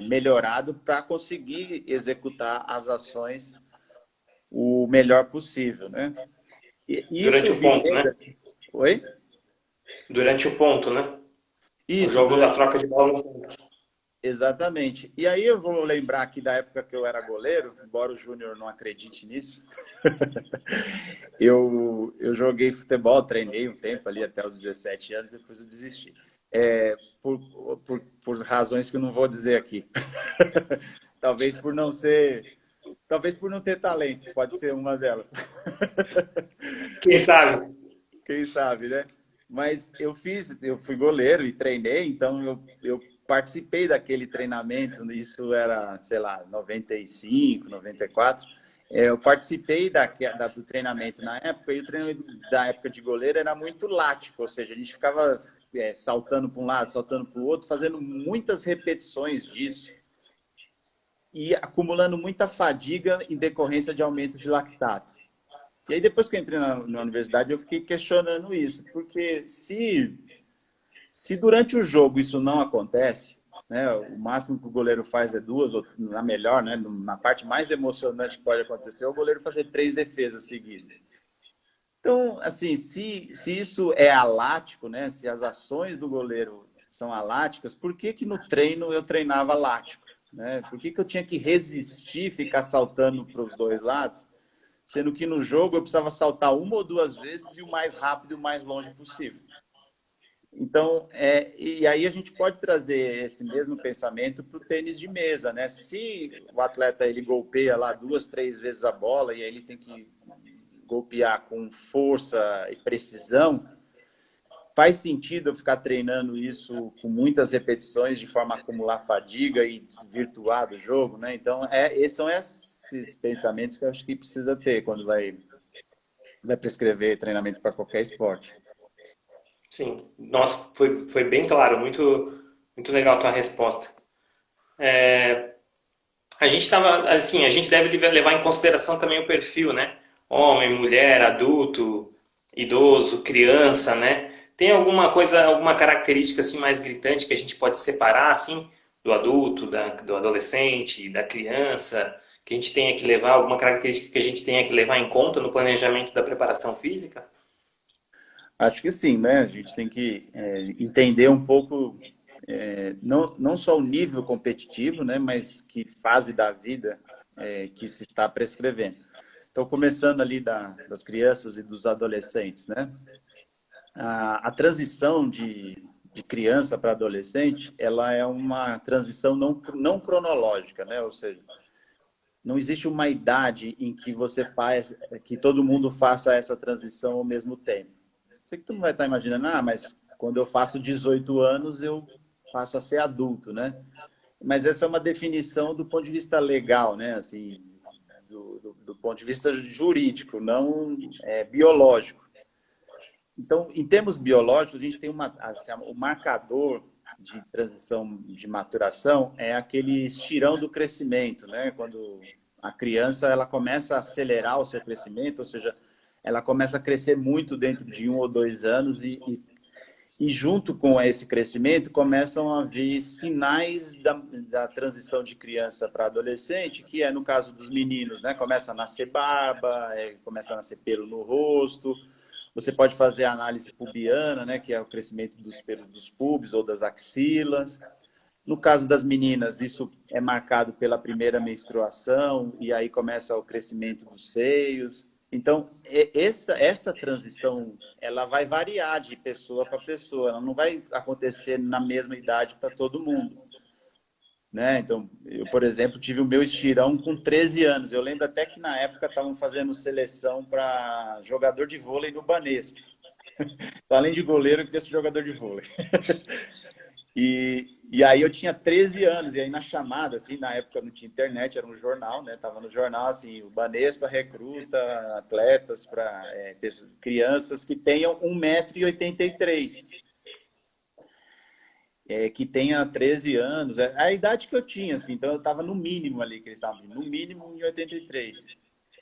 melhorado para conseguir executar as ações o melhor possível, né? E Durante isso o me ponto, né? lembra... Oi? Durante o ponto, né? O Isso, jogo da durante... troca de bola no ponto. Exatamente. E aí eu vou lembrar aqui da época que eu era goleiro, embora o Júnior não acredite nisso. Eu joguei futebol, treinei um tempo ali até os 17 anos, depois eu desisti. Por razões que eu não vou dizer aqui. Talvez por não ser... Talvez por não ter talento, pode ser uma delas. Quem sabe? Quem sabe, né? Mas eu fui goleiro e treinei, então eu participei daquele treinamento, isso era, sei lá, 95, 94. Eu participei do treinamento na época, e o treinamento da época de goleiro era muito lático, ou seja, a gente ficava saltando para um lado, saltando para o outro, fazendo muitas repetições disso e acumulando muita fadiga em decorrência de aumento de lactato. E aí, depois que eu entrei na universidade, eu fiquei questionando isso, porque se durante o jogo isso não acontece, né, o máximo que o goleiro faz é duas, ou na melhor, né, na parte mais emocionante que pode acontecer, é o goleiro fazer 3 defesas seguidas. Então, assim, se isso é alático, né, se as ações do goleiro são aláticas, por que que no treino eu treinava lático? Né? Por que que eu tinha que resistir, ficar saltando para os dois lados? Sendo que no jogo eu precisava saltar uma ou duas vezes e o mais rápido e o mais longe possível. Então, e aí a gente pode trazer esse mesmo pensamento para o tênis de mesa, né? Se o atleta ele golpeia lá 2, 3 vezes a bola e aí ele tem que golpear com força e precisão, faz sentido eu ficar treinando isso com muitas repetições de forma a acumular fadiga e desvirtuar do jogo, né? Então, esses são esses pensamentos que eu acho que precisa ter quando vai prescrever treinamento para qualquer esporte. Sim. Nossa, foi bem claro. Muito legal a tua resposta. A gente tava, assim, a gente deve levar em consideração também o perfil, né? Homem, mulher, adulto, idoso, criança, né? Tem alguma coisa, alguma característica assim mais gritante que a gente pode separar assim do adulto, do adolescente, da criança, que a gente tenha que levar, alguma característica que a gente tenha que levar em conta no planejamento da preparação física? Acho que sim, né? A gente tem que entender um pouco, não só o nível competitivo, né? Mas que fase da vida que se está prescrevendo. Então, começando ali das crianças e dos adolescentes, né? A transição de criança para adolescente, ela é uma transição não cronológica, né? Ou seja, não existe uma idade em que que todo mundo faça essa transição ao mesmo tempo. Sei que tu não vai estar imaginando, mas quando eu faço 18 anos, eu passo a ser adulto, né? Mas essa é uma definição do ponto de vista legal, né? Assim, do ponto de vista jurídico, não biológico. Então, em termos biológicos, a gente tem o marcador de transição de maturação é aquele estirão do crescimento, né? Quando a criança ela começa a acelerar o seu crescimento, ou seja, ela começa a crescer muito dentro de 1 ou 2 anos e junto com esse crescimento começam a vir sinais da transição de criança para adolescente, que é no caso dos meninos, né? Começa a nascer barba, começa a nascer pelo no rosto. Você pode fazer a análise pubiana, né? Que é o crescimento dos pelos dos pubis ou das axilas. No caso das meninas, isso é marcado pela primeira menstruação e aí começa o crescimento dos seios. Então, essa transição, ela vai variar de pessoa para pessoa. Ela não vai acontecer na mesma idade para todo mundo. Né? Então, eu, por exemplo, tive o meu estirão com 13 anos. Eu lembro até que na época estavam fazendo seleção para jogador de vôlei no Banespa. Então, além de goleiro, eu queria ser jogador de vôlei. E aí eu tinha 13 anos, e aí na chamada, assim, na época não tinha internet, era um jornal, né? Tava no jornal, assim, o Banespa recruta atletas para crianças que tenham 1,83 m, que tenha 13 anos, a idade que eu tinha, assim, então eu estava no mínimo ali, que eles estavam, no mínimo 1,83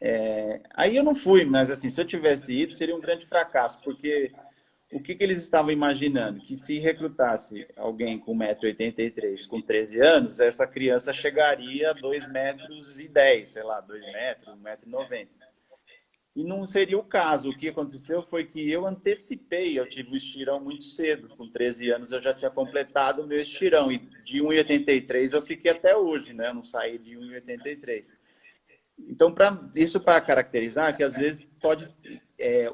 m. Aí eu não fui, mas assim, se eu tivesse ido, seria um grande fracasso, porque o que eles estavam imaginando? Que se recrutasse alguém com 1,83 m com 13 anos, essa criança chegaria a 2,10 m, sei lá, 2 metros, 1,90 m. E não seria o caso. O que aconteceu foi que eu antecipei, eu tive um estirão muito cedo. Com 13 anos eu já tinha completado o meu estirão. E de 1,83 eu fiquei até hoje, né? Eu não saí de 1,83. Então, isso para caracterizar que às vezes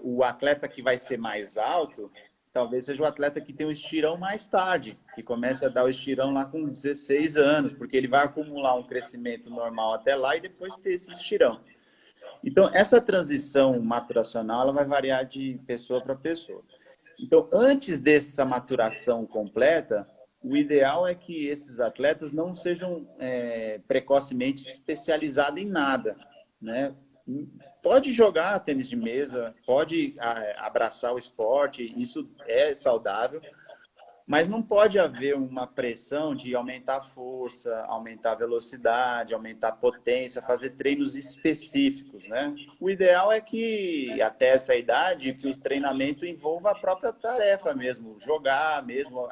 o atleta que vai ser mais alto, talvez seja o atleta que tem um estirão mais tarde, que comece a dar o estirão lá com 16 anos, porque ele vai acumular um crescimento normal até lá e depois ter esse estirão. Então, essa transição maturacional ela vai variar de pessoa para pessoa. Então, antes dessa maturação completa, o ideal é que esses atletas não sejam precocemente especializados em nada, né? Pode jogar tênis de mesa, pode abraçar o esporte, isso é saudável, mas não pode haver uma pressão de aumentar a força, aumentar a velocidade, aumentar a potência, fazer treinos específicos, né? O ideal é que, até essa idade, que o treinamento envolva a própria tarefa mesmo, jogar mesmo,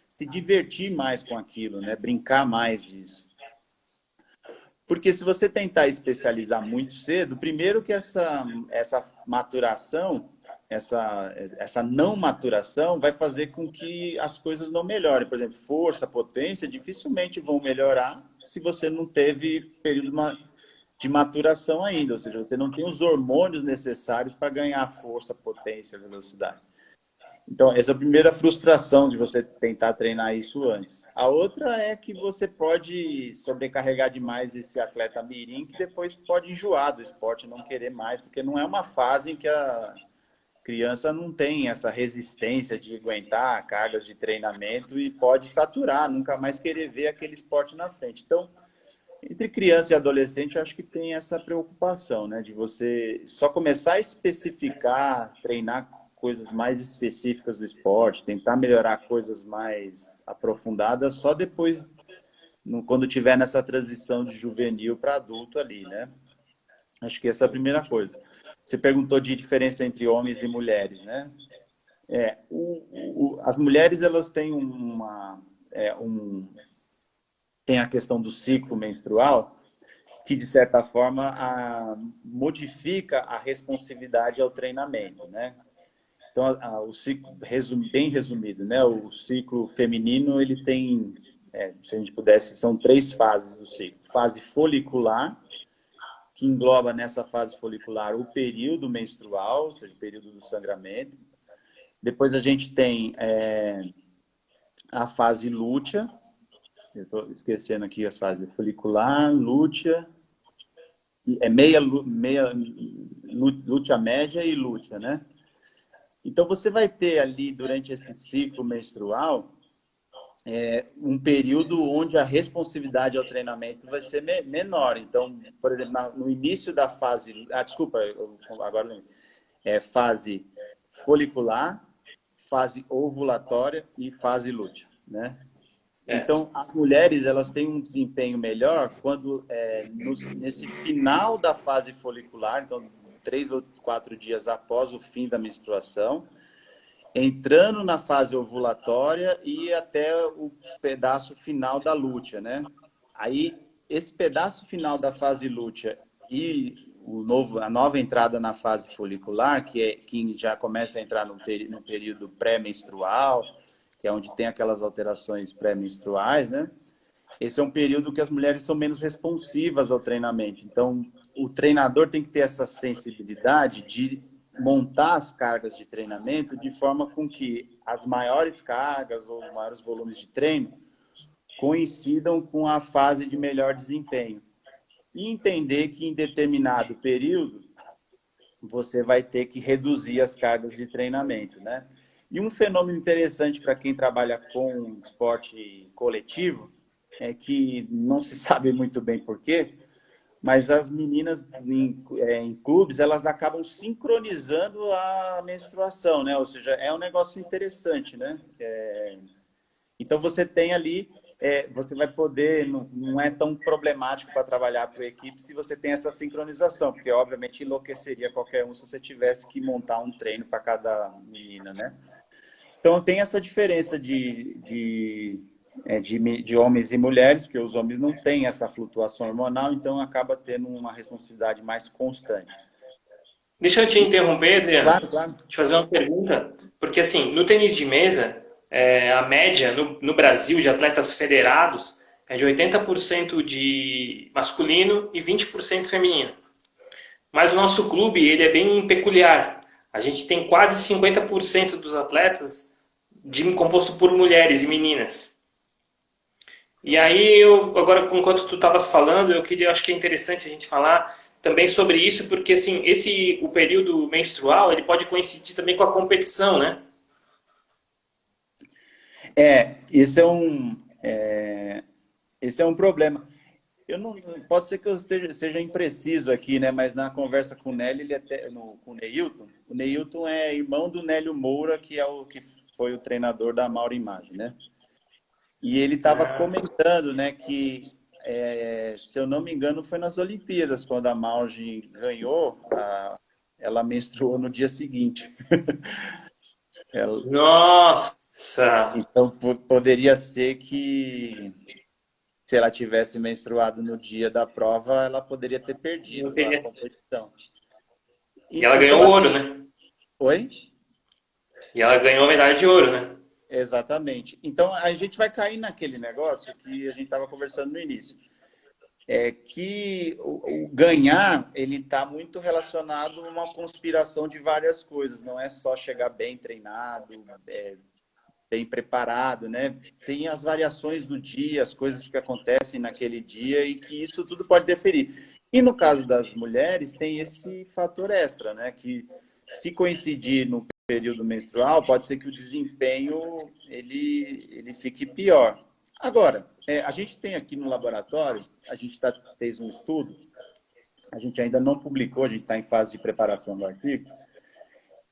se divertir mais com aquilo, né? Brincar mais disso. Porque se você tentar especializar muito cedo, primeiro que essa maturação, essa não maturação vai fazer com que as coisas não melhorem. Por exemplo, força, potência, dificilmente vão melhorar se você não teve período de maturação ainda. Ou seja, você não tem os hormônios necessários para ganhar força, potência, velocidade. Então, essa é a primeira frustração de você tentar treinar isso antes. A outra é que você pode sobrecarregar demais esse atleta mirim, que depois pode enjoar do esporte, não querer mais, porque não é uma fase em que a criança não tem essa resistência de aguentar cargas de treinamento e pode saturar, nunca mais querer ver aquele esporte na frente. Então, entre criança e adolescente, eu acho que tem essa preocupação, né? De você só começar a especificar, treinar coisas mais específicas do esporte, tentar melhorar coisas mais aprofundadas só depois, quando tiver nessa transição de juvenil para adulto ali, né? Acho que essa é a primeira coisa. Você perguntou de diferença entre homens e mulheres, né? As mulheres, elas têm tem a questão do ciclo menstrual, que, de certa forma, modifica a responsividade ao treinamento, né? Então, o ciclo, bem resumido, né? O ciclo feminino, ele tem, se a gente pudesse, são 3 fases do ciclo. Fase folicular, que engloba nessa fase folicular o período menstrual, ou seja, o período do sangramento. Depois a gente tem a fase lútea, eu estou esquecendo aqui as fases folicular, lútea, lútea média e lútea, né? Então, você vai ter ali, durante esse ciclo menstrual, um período onde a responsividade ao treinamento vai ser menor. Então, por exemplo, no início da fase... agora fase folicular, fase ovulatória e fase lútea, né? Então, as mulheres, elas têm um desempenho melhor quando, nesse final da fase folicular, então, 3 ou 4 dias após o fim da menstruação, entrando na fase ovulatória e até o pedaço final da lútea, né? Aí, esse pedaço final da fase lútea e a nova entrada na fase folicular, que já começa a entrar no período pré-menstrual, que é onde tem aquelas alterações pré-menstruais, né? Esse é um período que as mulheres são menos responsivas ao treinamento. Então, o treinador tem que ter essa sensibilidade de montar as cargas de treinamento de forma com que as maiores cargas ou os maiores volumes de treino coincidam com a fase de melhor desempenho. E entender que em determinado período você vai ter que reduzir as cargas de treinamento, né? E um fenômeno interessante para quem trabalha com esporte coletivo é que não se sabe muito bem por quê, mas as meninas em clubes, elas acabam sincronizando a menstruação, né? Ou seja, é um negócio interessante, né? Então, você tem ali, você vai poder, não é tão problemático para trabalhar com a equipe se você tem essa sincronização, porque, obviamente, enlouqueceria qualquer um se você tivesse que montar um treino para cada menina, né? Então tem essa diferença de homens e mulheres, porque os homens não têm essa flutuação hormonal, então acaba tendo uma responsividade mais constante. Deixa eu te interromper, Adriano. Claro, claro. Deixa eu fazer uma pergunta. Porque, assim, no tênis de mesa, a média no Brasil de atletas federados é de 80% de masculino e 20% feminino. Mas o nosso clube, ele é bem peculiar. A gente tem quase 50% dos atletas composto por mulheres e meninas. E aí, agora, enquanto tu estavas falando, acho que é interessante a gente falar também sobre isso, porque assim, o período menstrual, ele pode coincidir também com a competição, né? Esse é um problema. Eu não, pode ser que eu seja impreciso aqui, né? Mas na conversa com o Nélio, com o Neilton é irmão do Nélio Moura, que foi o treinador da Mauro Imagem, né? E ele estava comentando, né, que se eu não me engano, foi nas Olimpíadas, quando a Maureen ganhou, ela menstruou no dia seguinte. Nossa! Então, poderia ser que, se ela tivesse menstruado no dia da prova, ela poderia ter perdido a competição. E ela ganhou ouro, né? Oi? E ela ganhou a medalha de ouro, né? Exatamente. Então, a gente vai cair naquele negócio que a gente estava conversando no início. É que o ganhar, ele está muito relacionado a uma conspiração de várias coisas. Não é só chegar bem treinado, bem preparado, né? Tem as variações do dia, as coisas que acontecem naquele dia e que isso tudo pode deferir. E no caso das mulheres, tem esse fator extra, né? Que se coincidir no período menstrual, pode ser que o desempenho ele fique pior. Agora, a gente tem aqui no laboratório, a gente fez um estudo, a gente ainda não publicou, a gente está em fase de preparação do artigo,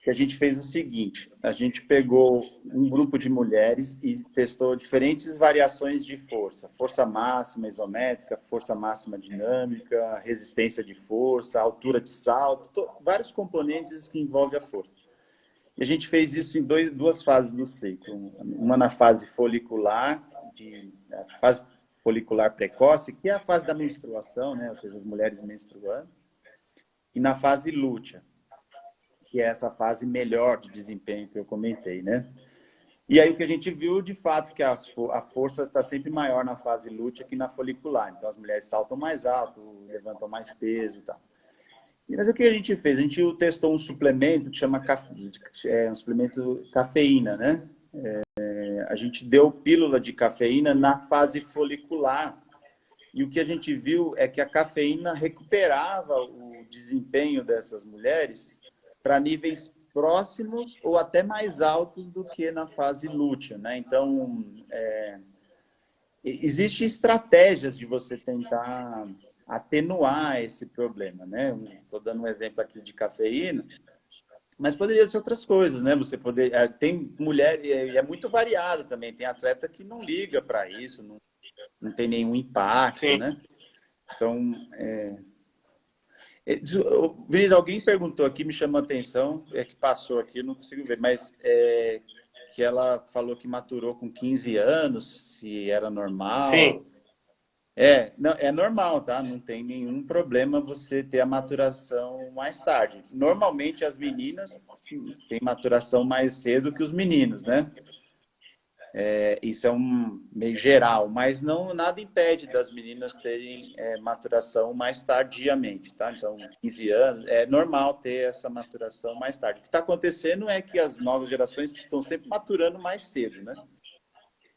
que a gente fez o seguinte, a gente pegou um grupo de mulheres e testou diferentes variações de força, força máxima isométrica, força máxima dinâmica, resistência de força, altura de salto, vários componentes que envolvem a força. E a gente fez isso em duas fases do ciclo. Uma na fase folicular, a fase folicular precoce, que é a fase da menstruação, né? Ou seja, as mulheres menstruando. E na fase lútea, que é essa fase melhor de desempenho que eu comentei, né? E aí o que a gente viu, de fato, que a força está sempre maior na fase lútea que na folicular. Então, as mulheres saltam mais alto, levantam mais peso e tal. Mas o que a gente fez? A gente testou um suplemento que chama um suplemento cafeína, né? A gente deu pílula de cafeína na fase folicular. E o que a gente viu é que a cafeína recuperava o desempenho dessas mulheres para níveis próximos ou até mais altos do que na fase lútea, né? Então, existem estratégias de você tentar atenuar esse problema, né? Estou dando um exemplo aqui de cafeína, mas poderia ser outras coisas, né? Você tem mulher, e é muito variado também, tem atleta que não liga para isso, não tem nenhum impacto, Sim. né? Então, Vinícius, alguém perguntou aqui, me chamou a atenção, que passou aqui, eu não consigo ver, mas que ela falou que maturou com 15 anos, se era normal. Sim. Não, é normal, tá? Não tem nenhum problema você ter a maturação mais tarde. Normalmente as meninas têm maturação mais cedo que os meninos, né? Isso é meio geral, mas nada impede das meninas terem maturação mais tardiamente, tá? Então, 15 anos, é normal ter essa maturação mais tarde. O que está acontecendo é que as novas gerações estão sempre maturando mais cedo, né?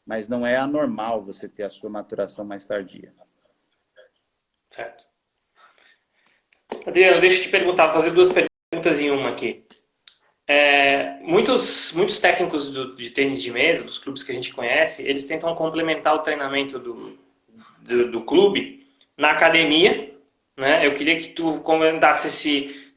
Mas não é anormal você ter a sua maturação mais tardia. Certo. Adriano, deixa eu te perguntar, vou fazer duas perguntas em uma aqui. Muitos técnicos de tênis de mesa, dos clubes que a gente conhece, eles tentam complementar o treinamento do clube na academia, né? Eu queria que tu comentasse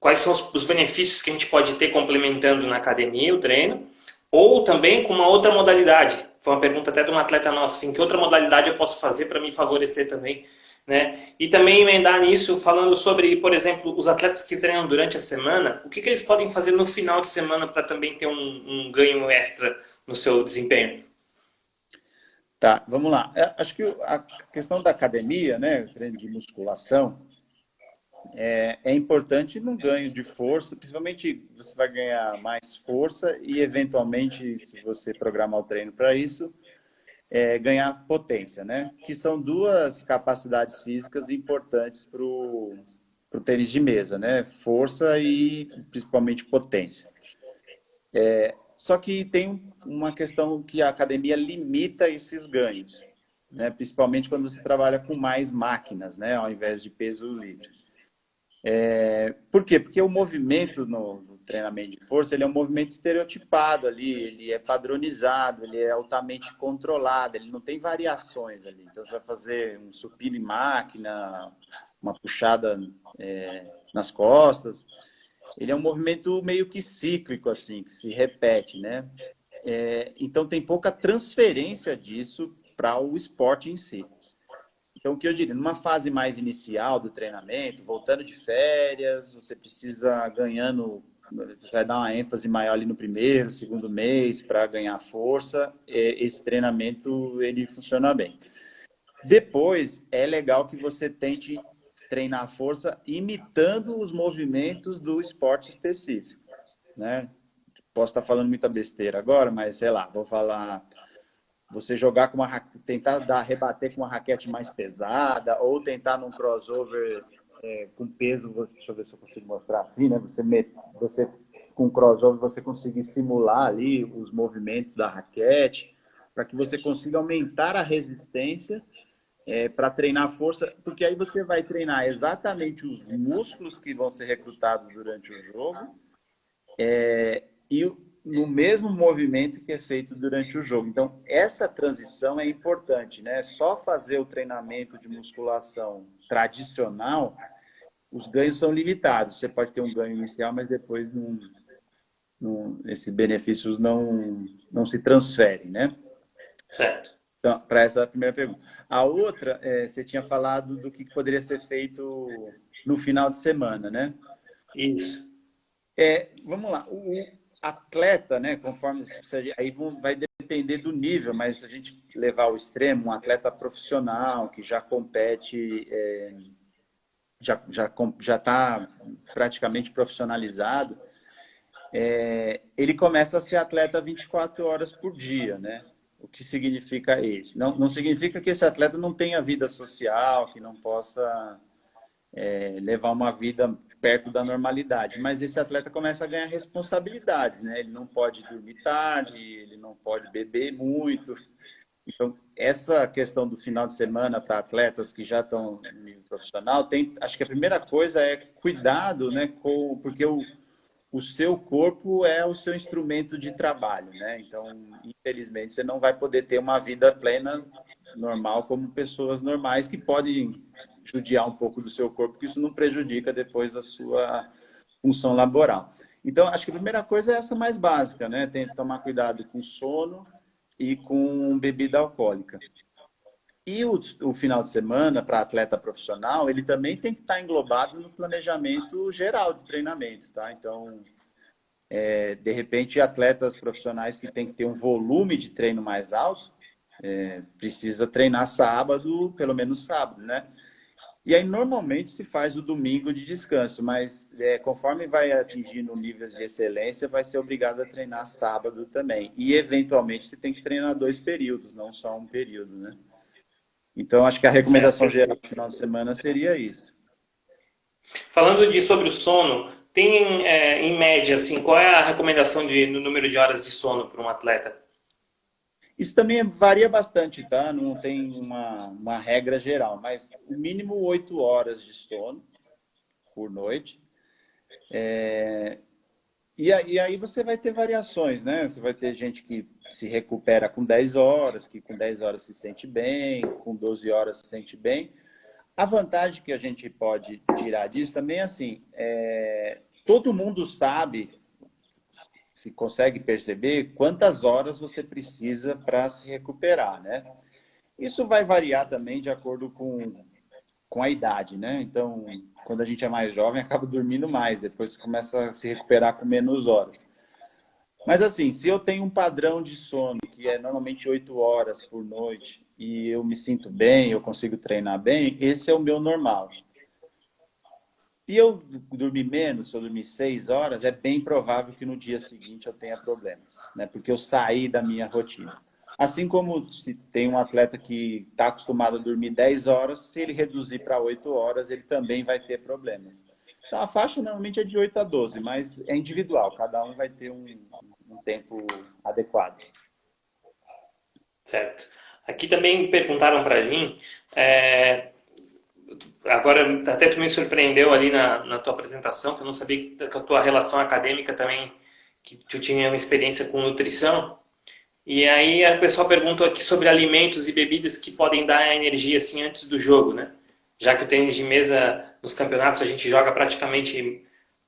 quais são os benefícios que a gente pode ter complementando na academia o treino, ou também com uma outra modalidade. Foi uma pergunta até de um atleta nosso, assim, que outra modalidade eu posso fazer para me favorecer também né? E também emendar nisso falando sobre, por exemplo, os atletas que treinam durante a semana, o que eles podem fazer no final de semana para também ter um ganho extra no seu desempenho? Tá, vamos lá. Acho que a questão da academia, né, o treino de musculação, é importante no ganho de força, principalmente você vai ganhar mais força e, eventualmente, se você programar o treino para isso, ganhar potência, né? Que são duas capacidades físicas importantes para o tênis de mesa, né? Força e, principalmente, potência. Só que tem uma questão que a academia limita esses ganhos, né? Principalmente quando você trabalha com mais máquinas, né? Ao invés de peso livre. Por quê? Porque o movimento no treinamento de força, ele é um movimento estereotipado ali, ele é padronizado, ele é altamente controlado, ele não tem variações ali. Então, você vai fazer um supino em máquina, uma puxada nas costas. Ele é um movimento meio que cíclico, assim, que se repete, né? Então, tem pouca transferência disso para o esporte em si. Então, o que eu diria, numa fase mais inicial do treinamento, voltando de férias, você precisa ganhando, você vai dar uma ênfase maior ali no primeiro, segundo mês para ganhar força, esse treinamento ele funciona bem. Depois, é legal que você tente treinar a força imitando os movimentos do esporte específico, né? Posso estar falando muita besteira agora, mas sei lá, vou falar você jogar com tentar rebater com uma raquete mais pesada, ou tentar num crossover com peso, deixa eu ver se eu consigo mostrar assim, né? Você com crossover você conseguir simular ali os movimentos da raquete, para que você consiga aumentar a resistência para treinar a força, porque aí você vai treinar exatamente os músculos que vão ser recrutados durante o jogo, e no mesmo movimento que é feito durante o jogo. Então, essa transição é importante, né? Só fazer o treinamento de musculação tradicional, os ganhos são limitados. Você pode ter um ganho inicial, mas depois esses benefícios não se transferem, né? Certo. Então, para essa primeira pergunta. A outra, você tinha falado do que poderia ser feito no final de semana, né? Isso. Vamos lá. O atleta, né, conforme aí vai depender do nível, mas se a gente levar ao extremo, um atleta profissional que já compete, já está praticamente profissionalizado, ele começa a ser atleta 24 horas por dia, né? O que significa isso? Não significa que esse atleta não tenha vida social, que não possa levar uma vida perto da normalidade, mas esse atleta começa a ganhar responsabilidades, né? Ele não pode dormir tarde, ele não pode beber muito. Então, essa questão do final de semana para atletas que já estão no nível profissional, acho que a primeira coisa é cuidado, né? Porque o seu corpo é o seu instrumento de trabalho, né? Então, infelizmente, você não vai poder ter uma vida plena, normal, como pessoas normais que podem judiar um pouco do seu corpo, porque isso não prejudica depois a sua função laboral. Então, acho que a primeira coisa é essa mais básica, né? Tem que tomar cuidado com sono e com bebida alcoólica. E o final de semana, para atleta profissional, ele também tem que estar englobado no planejamento geral de treinamento, tá? Então, de repente, atletas profissionais que têm que ter um volume de treino mais alto, precisa treinar sábado, pelo menos sábado, né? E aí, normalmente, se faz o domingo de descanso, mas conforme vai atingindo níveis de excelência, vai ser obrigado a treinar sábado também. E, eventualmente, você tem que treinar 2 períodos, não só um período, né? Então, acho que a recomendação geral do final de semana seria isso. Falando sobre o sono, tem, em média, assim, qual é a recomendação no número de horas de sono para um atleta? Isso também varia bastante, tá? Não tem uma regra geral, mas o mínimo 8 horas de sono por noite. E aí você vai ter variações, né? Você vai ter gente que se recupera com 10 horas, que com 10 horas se sente bem, com 12 horas se sente bem. A vantagem que a gente pode tirar disso também é assim, todo mundo sabe, se consegue perceber, quantas horas você precisa para se recuperar, né? Isso vai variar também de acordo com com a idade, né? Então, quando a gente é mais jovem, acaba dormindo mais, depois começa a se recuperar com menos horas. Mas assim, se eu tenho um padrão de sono, que é normalmente 8 horas por noite, e eu me sinto bem, eu consigo treinar bem, esse é o meu normal. Se eu dormir menos, se eu dormir 6 horas, é bem provável que no dia seguinte eu tenha problemas, né? Porque eu saí da minha rotina. Assim como se tem um atleta que está acostumado a dormir 10 horas, se ele reduzir para 8 horas, ele também vai ter problemas. Então, a faixa normalmente é de 8 a 12, mas é individual, cada um vai ter um tempo adequado. Certo. Aqui também perguntaram para mim, agora até tu me surpreendeu ali na tua apresentação, que eu não sabia que a tua relação acadêmica também, que tu tinha uma experiência com nutrição. E aí a pessoa perguntou aqui sobre alimentos e bebidas que podem dar energia assim antes do jogo, né? Já que o tênis de mesa nos campeonatos a gente joga praticamente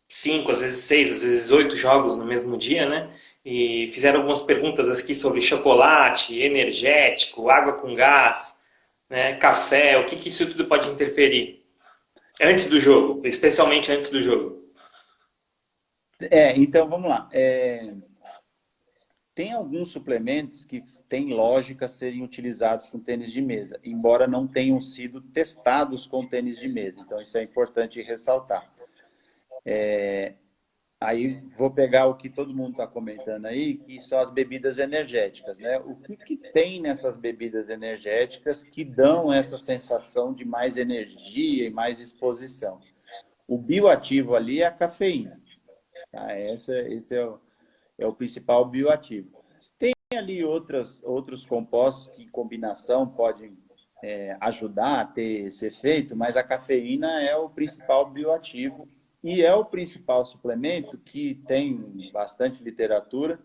5, às vezes 6, às vezes 8 jogos no mesmo dia, né? E fizeram algumas perguntas aqui sobre chocolate, energético, água com gás, né? Café, o que isso tudo pode interferir antes do jogo, especialmente antes do jogo. Então vamos lá. Tem alguns suplementos que tem lógica serem utilizados com tênis de mesa, embora não tenham sido testados com tênis de mesa. Então, isso é importante ressaltar. Aí, vou pegar o que todo mundo está comentando aí, que são as bebidas energéticas, né? O que tem nessas bebidas energéticas que dão essa sensação de mais energia e mais disposição? O bioativo ali é a cafeína. Tá? Esse é o principal bioativo. Tem ali outros compostos que, em combinação, podem ajudar a ter esse efeito, mas a cafeína é o principal bioativo e é o principal suplemento que tem bastante literatura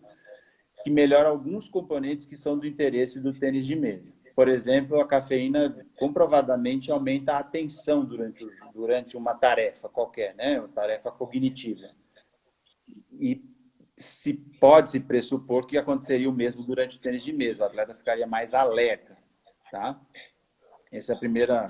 que melhora alguns componentes que são do interesse do tênis de mesa. Por exemplo, a cafeína comprovadamente aumenta a atenção durante uma tarefa qualquer, né? Uma tarefa cognitiva. E pode-se pressupor que aconteceria o mesmo durante o tênis de mesa. O atleta ficaria mais alerta, tá? Essa é a primeira.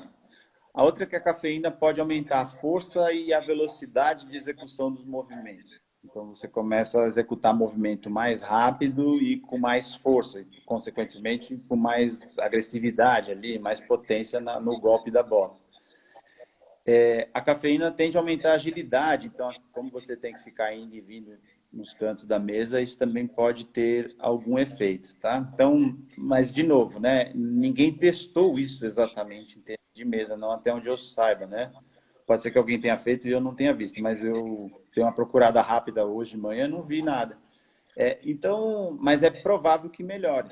A outra é que a cafeína pode aumentar a força e a velocidade de execução dos movimentos. Então, você começa a executar movimento mais rápido e com mais força, e, consequentemente, com mais agressividade ali, mais potência no golpe da bola. A cafeína tende a aumentar a agilidade, então, como você tem que ficar indo e vindo nos cantos da mesa, isso também pode ter algum efeito, tá? Então, mas de novo, né? Ninguém testou isso exatamente em termos de mesa, não até onde eu saiba, né? Pode ser que alguém tenha feito e eu não tenha visto, mas eu dei uma procurada rápida hoje de manhã e não vi nada. Então, mas é provável que melhore.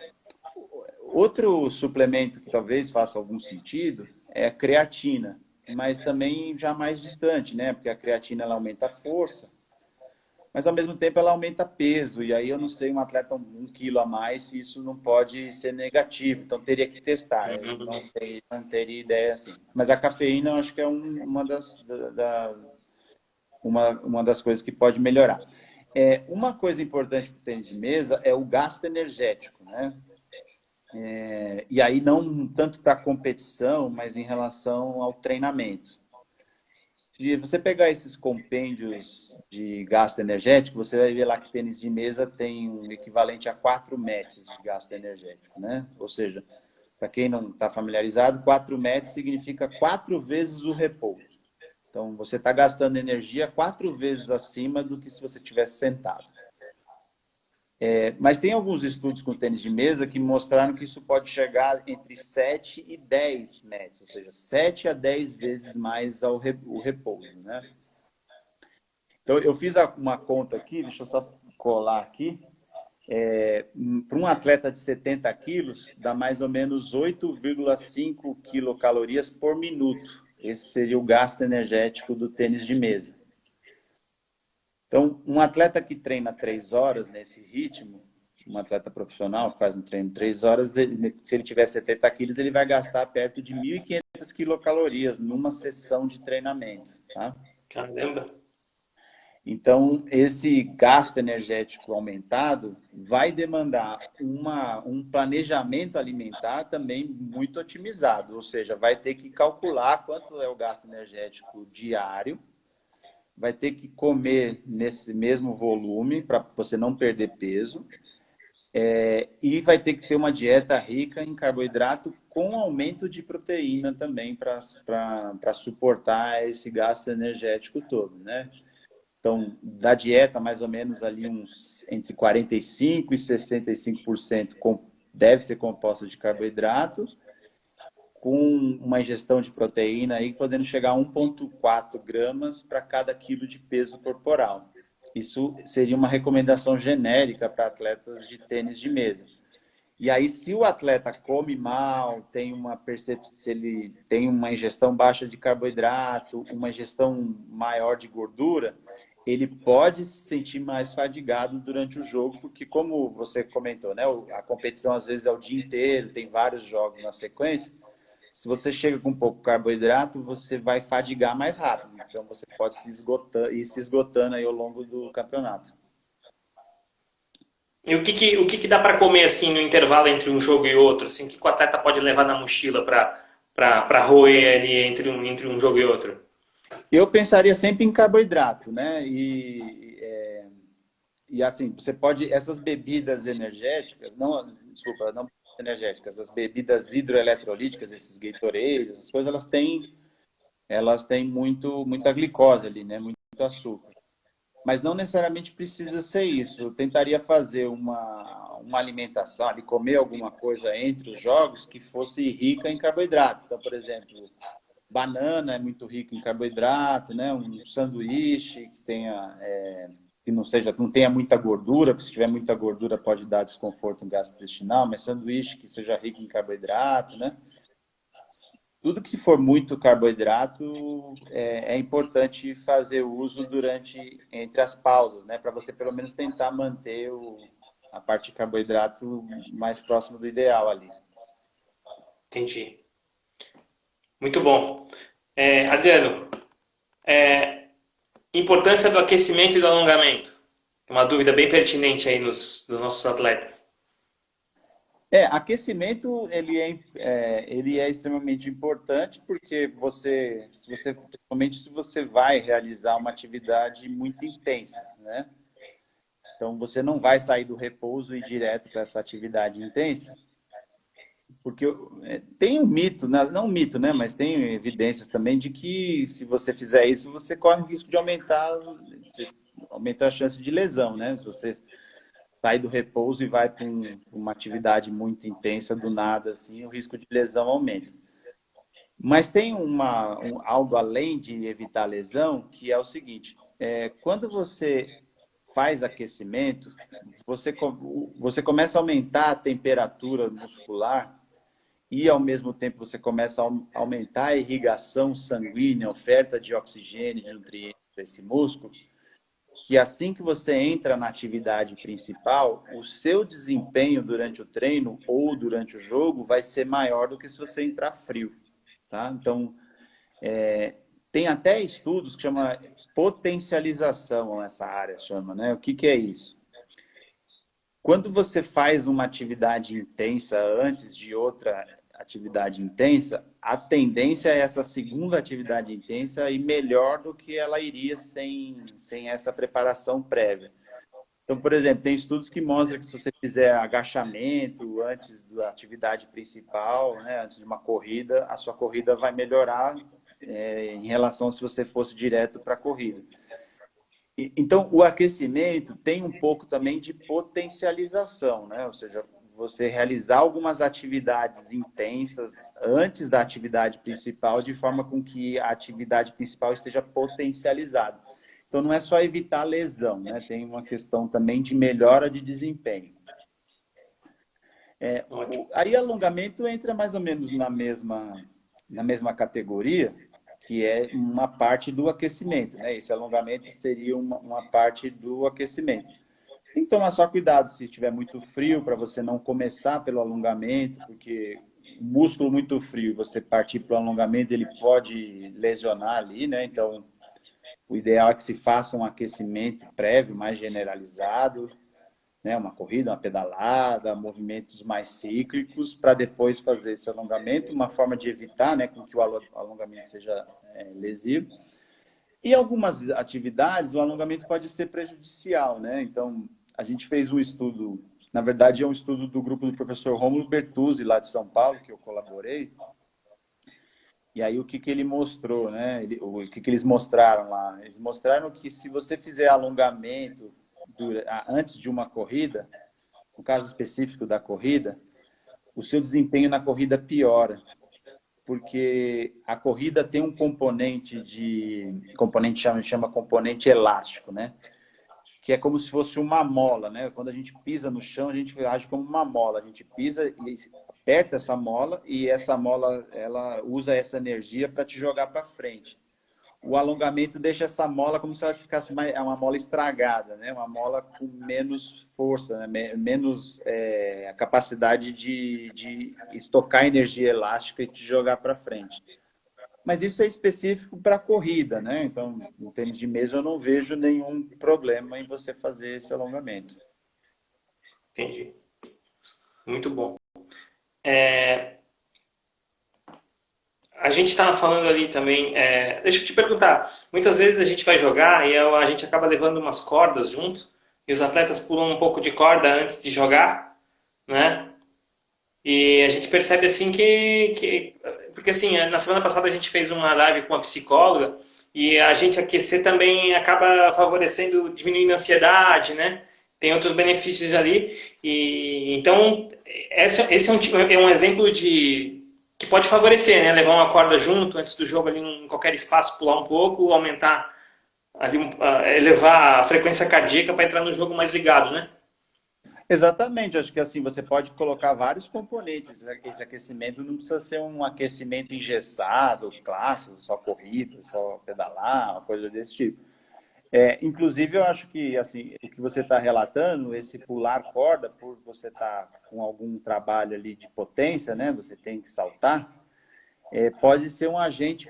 Outro suplemento que talvez faça algum sentido é a creatina, mas também já mais distante, né? Porque a creatina ela aumenta a força, mas ao mesmo tempo ela aumenta peso, e aí eu não sei, um atleta 1 quilo a mais, se isso não pode ser negativo, então teria que testar, eu não teria ideia assim. Mas a cafeína eu acho que é uma das coisas que pode melhorar. Uma coisa importante para o tênis de mesa é o gasto energético, né? E aí não tanto para a competição, mas em relação ao treinamento. Se você pegar esses compêndios de gasto energético, você vai ver lá que tênis de mesa tem um equivalente a 4 METs de gasto energético, né? Ou seja, para quem não está familiarizado, 4 METs significa 4 vezes o repouso. Então, você está gastando energia 4 vezes acima do que se você tivesse sentado. Mas tem alguns estudos com tênis de mesa que mostraram que isso pode chegar entre 7 e 10 METs, ou seja, 7 a 10 vezes mais o repouso, né? Então, eu fiz uma conta aqui, deixa eu só colar aqui. Para um atleta de 70 quilos, dá mais ou menos 8,5 quilocalorias por minuto. Esse seria o gasto energético do tênis de mesa. Então, um atleta que treina 3 horas nesse ritmo, um atleta profissional que faz um treino de 3 horas, se ele tiver 70 quilos, ele vai gastar perto de 1.500 quilocalorias numa sessão de treinamento. Tá? Caramba! Então, esse gasto energético aumentado vai demandar um planejamento alimentar também muito otimizado, ou seja, vai ter que calcular quanto é o gasto energético diário, vai ter que comer nesse mesmo volume para você não perder peso, e vai ter que ter uma dieta rica em carboidrato com aumento de proteína também para suportar esse gasto energético todo, né? Então, da dieta, mais ou menos ali entre 45% e 65% deve ser composta de carboidrato, com uma ingestão de proteína aí podendo chegar a 1,4 gramas para cada quilo de peso corporal. Isso seria uma recomendação genérica para atletas de tênis de mesa. E aí, se o atleta come mal, se ele tem uma ingestão baixa de carboidrato, uma ingestão maior de gordura, ele pode se sentir mais fadigado durante o jogo, porque como você comentou, né, a competição às vezes é o dia inteiro, tem vários jogos na sequência. Se você chega com pouco carboidrato, você vai fadigar mais rápido. Então você pode ir se esgotando aí ao longo do campeonato. E o que dá para comer assim no intervalo entre um jogo e outro? Assim, o que o atleta pode levar na mochila para roer ali entre um jogo e outro? Eu pensaria sempre em carboidrato, né? E assim, você pode, essas bebidas energéticas, não, desculpa, não energéticas, as bebidas hidroeletrolíticas, esses Gatorade, essas coisas, elas têm muita glicose ali, né? Muito açúcar. Mas não necessariamente precisa ser isso. Eu tentaria fazer uma alimentação, ali, comer alguma coisa entre os jogos que fosse rica em carboidrato. Então, por exemplo, banana é muito rica em carboidrato, né? Um sanduíche que não tenha muita gordura, porque se tiver muita gordura pode dar desconforto gastrointestinal, mas sanduíche que seja rico em carboidrato, né? Tudo que for muito carboidrato é importante fazer uso entre as pausas, né? Para você pelo menos tentar manter a parte de carboidrato mais próximo do ideal ali. Entendi. Muito bom. Adriano, importância do aquecimento e do alongamento. Uma dúvida bem pertinente aí dos nossos atletas. Aquecimento ele é extremamente importante porque principalmente se você vai realizar uma atividade muito intensa, né? Então você não vai sair do repouso e ir direto para essa atividade intensa, porque tem um mito, não um mito, né? Mas tem evidências também de que se você fizer isso, você corre o risco de aumentar a chance de lesão, né? Se você sai do repouso e vai para uma atividade muito intensa do nada, assim, o risco de lesão aumenta. Mas tem algo além de evitar lesão, que é o seguinte: quando você faz aquecimento, você começa a aumentar a temperatura muscular e, ao mesmo tempo, você começa a aumentar a irrigação sanguínea, a oferta de oxigênio, de nutrientes para esse músculo, que assim que você entra na atividade principal, o seu desempenho durante o treino ou durante o jogo vai ser maior do que se você entrar frio, tá? Então, tem até estudos que chamam potencialização, essa área chama, né? O que é isso? Quando você faz uma atividade intensa antes de outra atividade intensa, a tendência é essa segunda atividade intensa ir melhor do que ela iria sem essa preparação prévia. Então, por exemplo, tem estudos que mostram que se você fizer agachamento antes da atividade principal, né, antes de uma corrida, a sua corrida vai melhorar em relação a se você fosse direto para a corrida. Então, o aquecimento tem um pouco também de potencialização, né? Ou seja, você realizar algumas atividades intensas antes da atividade principal, de forma com que a atividade principal esteja potencializada. Então, não é só evitar lesão, né? Tem uma questão também de melhora de desempenho. Aí, alongamento entra mais ou menos na mesma categoria, que é uma parte do aquecimento, né? Esse alongamento seria uma parte do aquecimento. Tem que tomar só cuidado se estiver muito frio, para você não começar pelo alongamento, porque o músculo muito frio, você partir para o alongamento, ele pode lesionar ali, né? Então, O ideal é que se faça um aquecimento prévio mais generalizado, né? Uma corrida, uma pedalada, movimentos mais cíclicos, para depois fazer esse alongamento, uma forma de evitar, né, com que o alongamento seja lesivo. E algumas atividades, o alongamento pode ser prejudicial, né? Então, a gente fez um estudo, na verdade é um estudo do grupo do professor Rômulo Bertuzzi, lá de São Paulo, que eu colaborei. E aí o que ele mostrou, né? O que eles mostraram lá? Eles mostraram que se você fizer alongamento antes de uma corrida, no caso específico da corrida, o seu desempenho na corrida piora, porque a corrida tem um componente chama componente elástico, né? Que é como se fosse uma mola, né? Quando a gente pisa no chão, a gente age como uma mola. A gente pisa e aperta essa mola e essa mola ela usa essa energia para te jogar para frente. O alongamento deixa essa mola como se ela ficasse uma mola estragada, né? Uma mola com menos força, né? Menos a capacidade de estocar energia elástica e te jogar para frente. Mas isso é específico para a corrida, né? Então, no tênis de mesa eu não vejo nenhum problema em você fazer esse alongamento. Entendi. Muito bom. A gente estava falando ali também, deixa eu te perguntar, muitas vezes a gente vai jogar e a gente acaba levando umas cordas junto e os atletas pulam um pouco de corda antes de jogar, né? E a gente percebe assim porque assim, na semana passada a gente fez uma live com uma psicóloga e a gente aquecer também acaba favorecendo, diminuindo a ansiedade, né? Tem outros benefícios ali. E então, esse é um exemplo que pode favorecer, né? Levar uma corda junto antes do jogo ali em qualquer espaço, pular um pouco, aumentar ali, elevar a frequência cardíaca para entrar no jogo mais ligado, né? Exatamente, acho que assim você pode colocar vários componentes. Esse aquecimento não precisa ser um aquecimento engessado, clássico, só corrida, só pedalar, uma coisa desse tipo. Inclusive, eu acho que assim, o que você está relatando, esse pular corda, por você estar com algum trabalho ali de potência, né? Você tem que saltar, pode ser um agente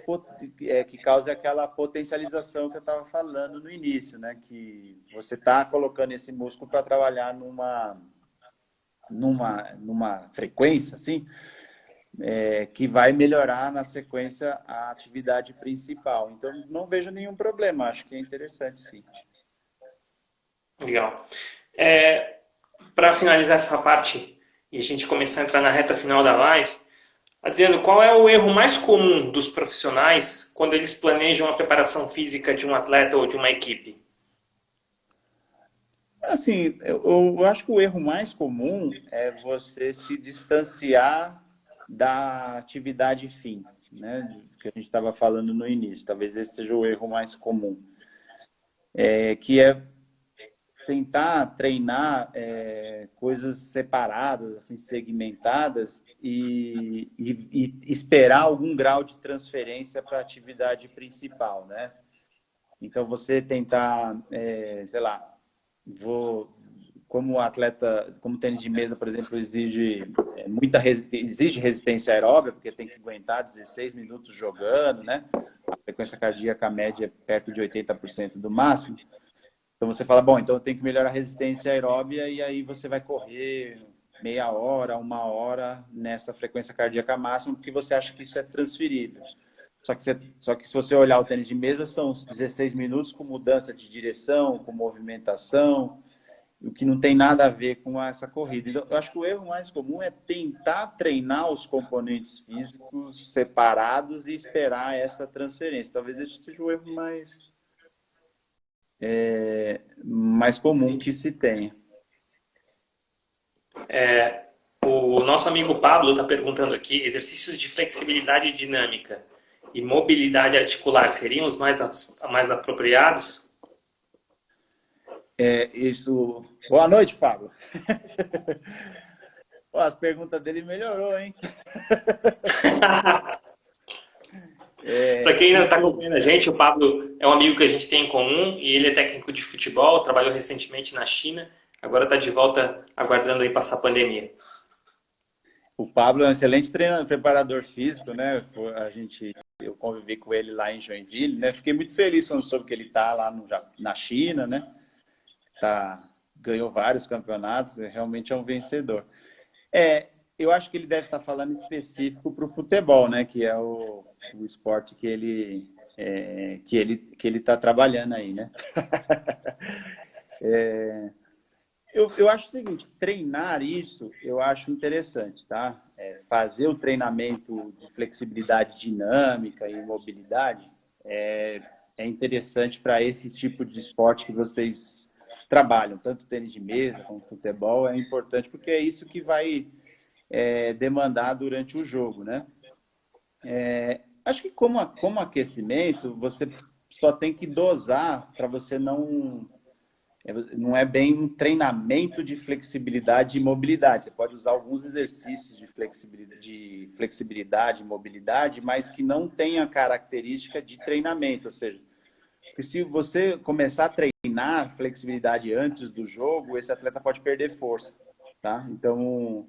que cause aquela potencialização que eu estava falando no início, né? Que você está colocando esse músculo para trabalhar numa frequência, assim, que vai melhorar na sequência a atividade principal. Então, não vejo nenhum problema, acho que é interessante, sim. Legal. Para finalizar essa parte e a gente começar a entrar na reta final da live, Adriano, qual é o erro mais comum dos profissionais quando eles planejam a preparação física de um atleta ou de uma equipe? Assim, eu acho que o erro mais comum é você se distanciar da atividade fim, né? Que a gente estava falando no início. Talvez esse seja o erro mais comum, que é tentar treinar coisas separadas, assim, segmentadas e esperar algum grau de transferência para a atividade principal, né? Então, você tentar, sei lá, como atleta, como tênis de mesa, por exemplo, exige resistência aeróbica, porque tem que aguentar 16 minutos jogando, né? A frequência cardíaca média é perto de 80% do máximo. Então você fala, bom, então eu tenho que melhorar a resistência aeróbica e aí você vai correr meia hora, uma hora nessa frequência cardíaca máxima, porque você acha que isso é transferível. Só que se você olhar o tênis de mesa, são uns 16 minutos com mudança de direção, com movimentação, o que não tem nada a ver com essa corrida. Então, eu acho que o erro mais comum é tentar treinar os componentes físicos separados e esperar essa transferência. Talvez esse seja o erro mais comum que se tenha. O nosso amigo Pablo está perguntando aqui, exercícios de flexibilidade dinâmica e mobilidade articular seriam os mais apropriados? Isso. Boa noite, Pablo. Pô, as perguntas dele melhorou, hein? Para quem ainda está acompanhando a gente, o Pablo é um amigo que a gente tem em comum e ele é técnico de futebol, trabalhou recentemente na China, agora está de volta aguardando aí passar a pandemia. O Pablo é um excelente preparador físico, né? A gente eu convivi com ele lá em Joinville, né? Fiquei muito feliz quando soube que ele está lá na China, né? Ganhou vários campeonatos, realmente é um vencedor. Eu acho que ele deve estar falando em específico para o futebol, né? Que é o esporte que ele está trabalhando aí, né? Eu acho o seguinte, treinar isso eu acho interessante, tá? Fazer o treinamento de flexibilidade dinâmica e mobilidade é interessante para esse tipo de esporte que vocês trabalham, tanto tênis de mesa como futebol, é importante porque é isso que vai demandar durante o jogo, né? Acho que como aquecimento, você só tem que dosar para você não é bem um treinamento de flexibilidade e mobilidade. Você pode usar alguns exercícios de flexibilidade e mobilidade, mas que não tenha característica de treinamento. Ou seja, que se você começar a treinar flexibilidade antes do jogo, esse atleta pode perder força, tá? Então,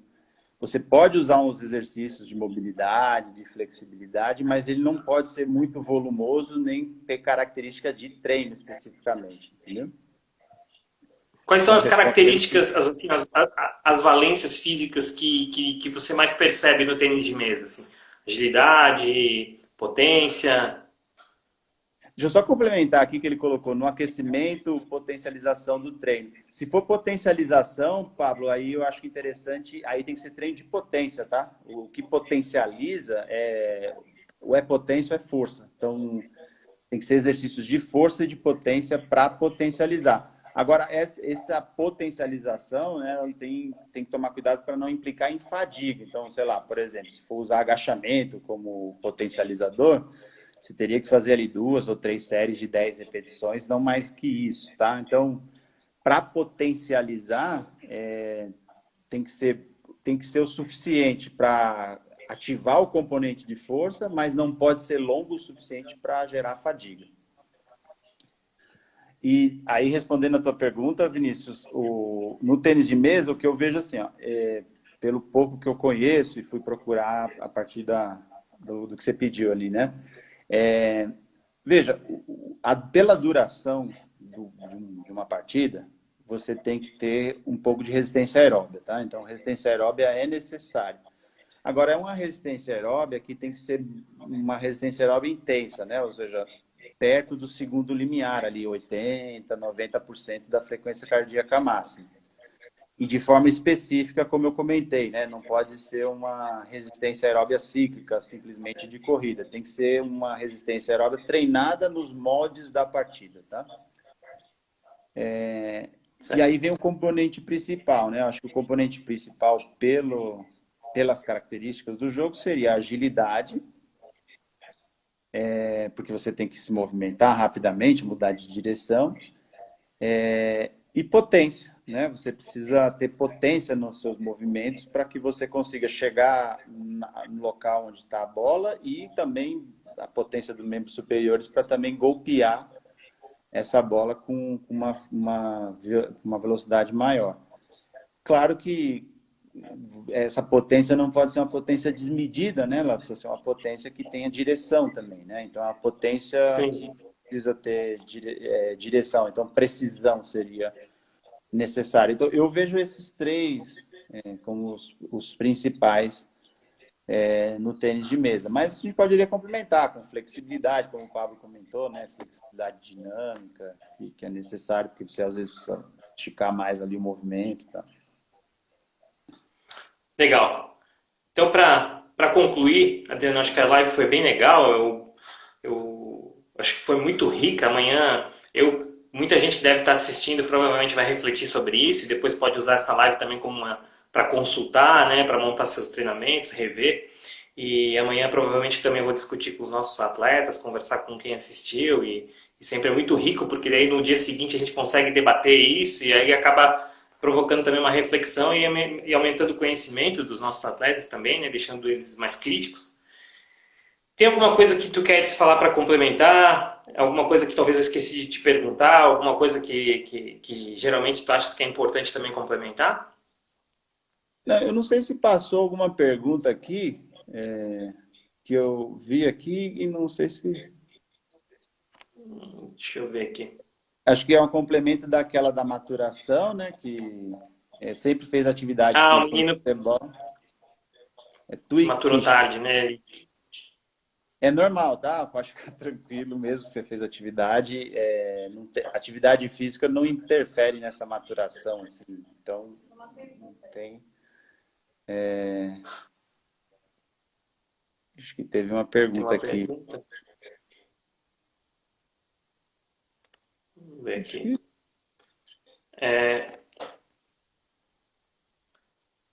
você pode usar uns exercícios de mobilidade, de flexibilidade, mas ele não pode ser muito volumoso nem ter característica de treino especificamente, entendeu? Quais são as características, assim, as valências físicas que você mais percebe no tênis de mesa? Assim? Agilidade, potência? Deixa eu só complementar aqui que ele colocou no aquecimento, potencialização do treino. Se for potencialização, Pablo, aí eu acho que interessante, aí tem que ser treino de potência, tá? O que potencializa ou é potência ou é força. Então, tem que ser exercícios de força e de potência para potencializar. Agora, essa potencialização, né, tem que tomar cuidado para não implicar em fadiga. Então, sei lá, por exemplo, se for usar agachamento como potencializador, você teria que fazer ali 2 ou 3 séries de 10 repetições, não mais que isso, tá? Então, para potencializar, tem que ser o suficiente para ativar o componente de força, mas não pode ser longo o suficiente para gerar fadiga. E aí, respondendo a tua pergunta, Vinícius, no tênis de mesa, o que eu vejo assim, ó, pelo pouco que eu conheço e fui procurar a partir do que você pediu ali, né? Veja, pela duração de uma partida, você tem que ter um pouco de resistência aeróbia, tá? Então, resistência aeróbia é necessária. Agora, é uma resistência aeróbia que tem que ser uma resistência aeróbia intensa, né? Ou seja, perto do segundo limiar ali, 80%, 90% da frequência cardíaca máxima. E de forma específica, como eu comentei, né? Não pode ser uma resistência aeróbia cíclica, simplesmente de corrida. Tem que ser uma resistência aeróbia treinada nos moldes da partida, tá? E aí vem o componente principal, né? Eu acho que o componente principal, pelas características do jogo, seria a agilidade, porque você tem que se movimentar rapidamente, mudar de direção, e potência, né? Você precisa ter potência nos seus movimentos para que você consiga chegar no local onde está a bola e também a potência dos membros superiores para também golpear essa bola com uma velocidade maior. Claro que essa potência não pode ser uma potência desmedida, né? Ela precisa ser uma potência que tenha direção também, né? Então, a potência que precisa ter direção. Então, precisão seria necessária. Então, eu vejo esses três como os principais no tênis de mesa. Mas a gente poderia complementar com flexibilidade, como o Pablo comentou, né? Flexibilidade dinâmica, que é necessário, porque você às vezes precisa esticar mais ali o movimento, tá? Legal. Então, para concluir, Adriano, acho que a live foi bem legal. Eu acho que foi muito rica. Amanhã, muita gente que deve estar assistindo provavelmente vai refletir sobre isso e depois pode usar essa live também como para consultar, né, para montar seus treinamentos, rever. E amanhã provavelmente também vou discutir com os nossos atletas, conversar com quem assistiu e sempre é muito rico porque daí no dia seguinte a gente consegue debater isso e aí acaba provocando também uma reflexão e aumentando o conhecimento dos nossos atletas também, né, deixando eles mais críticos. Tem alguma coisa que tu queres falar para complementar? Alguma coisa que talvez eu esqueci de te perguntar? Alguma coisa que geralmente tu achas que é importante também complementar? Não, eu não sei se passou alguma pergunta aqui. que eu vi aqui e não sei se... Deixa eu ver aqui. Acho que é um complemento daquela da maturação, né? Que sempre fez atividade Ah, o física no menino futebol. É Tui maturou Kish. tarde, né? É normal, tá? Pode ficar tranquilo mesmo se você fez atividade. Atividade física não interfere nessa maturação, assim. Então, não tem... Acho que teve uma Tem pergunta uma aqui. pergunta. Vamos ver Acho aqui. que É,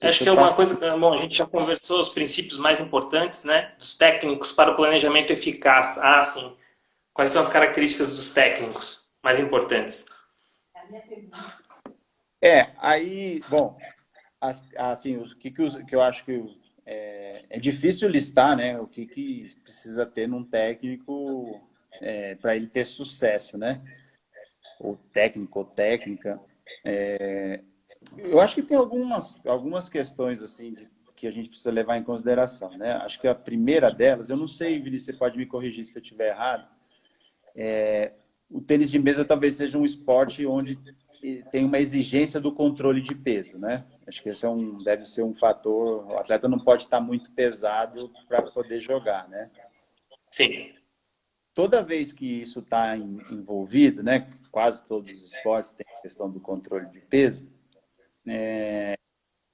acho você que é alguma passa... coisa. Bom, a gente já conversou os princípios mais importantes, né? Dos técnicos para o planejamento eficaz. Ah, sim. Quais são as características dos técnicos mais importantes? Aí, bom, assim, que eu acho que é difícil listar, né? O que precisa ter num técnico para ele ter sucesso, né? Ou técnico ou técnica. Eu acho que tem algumas questões assim que a gente precisa levar em consideração, né? Acho que a primeira delas, eu não sei, Vinícius, você pode me corrigir se eu estiver errado. O tênis de mesa talvez seja um esporte onde tem uma exigência do controle de peso, né? Acho que esse deve ser um fator. O atleta não pode estar muito pesado para poder jogar, né? Sim. Toda vez que isso está envolvido, né? Quase todos os esportes têm a questão do controle de peso.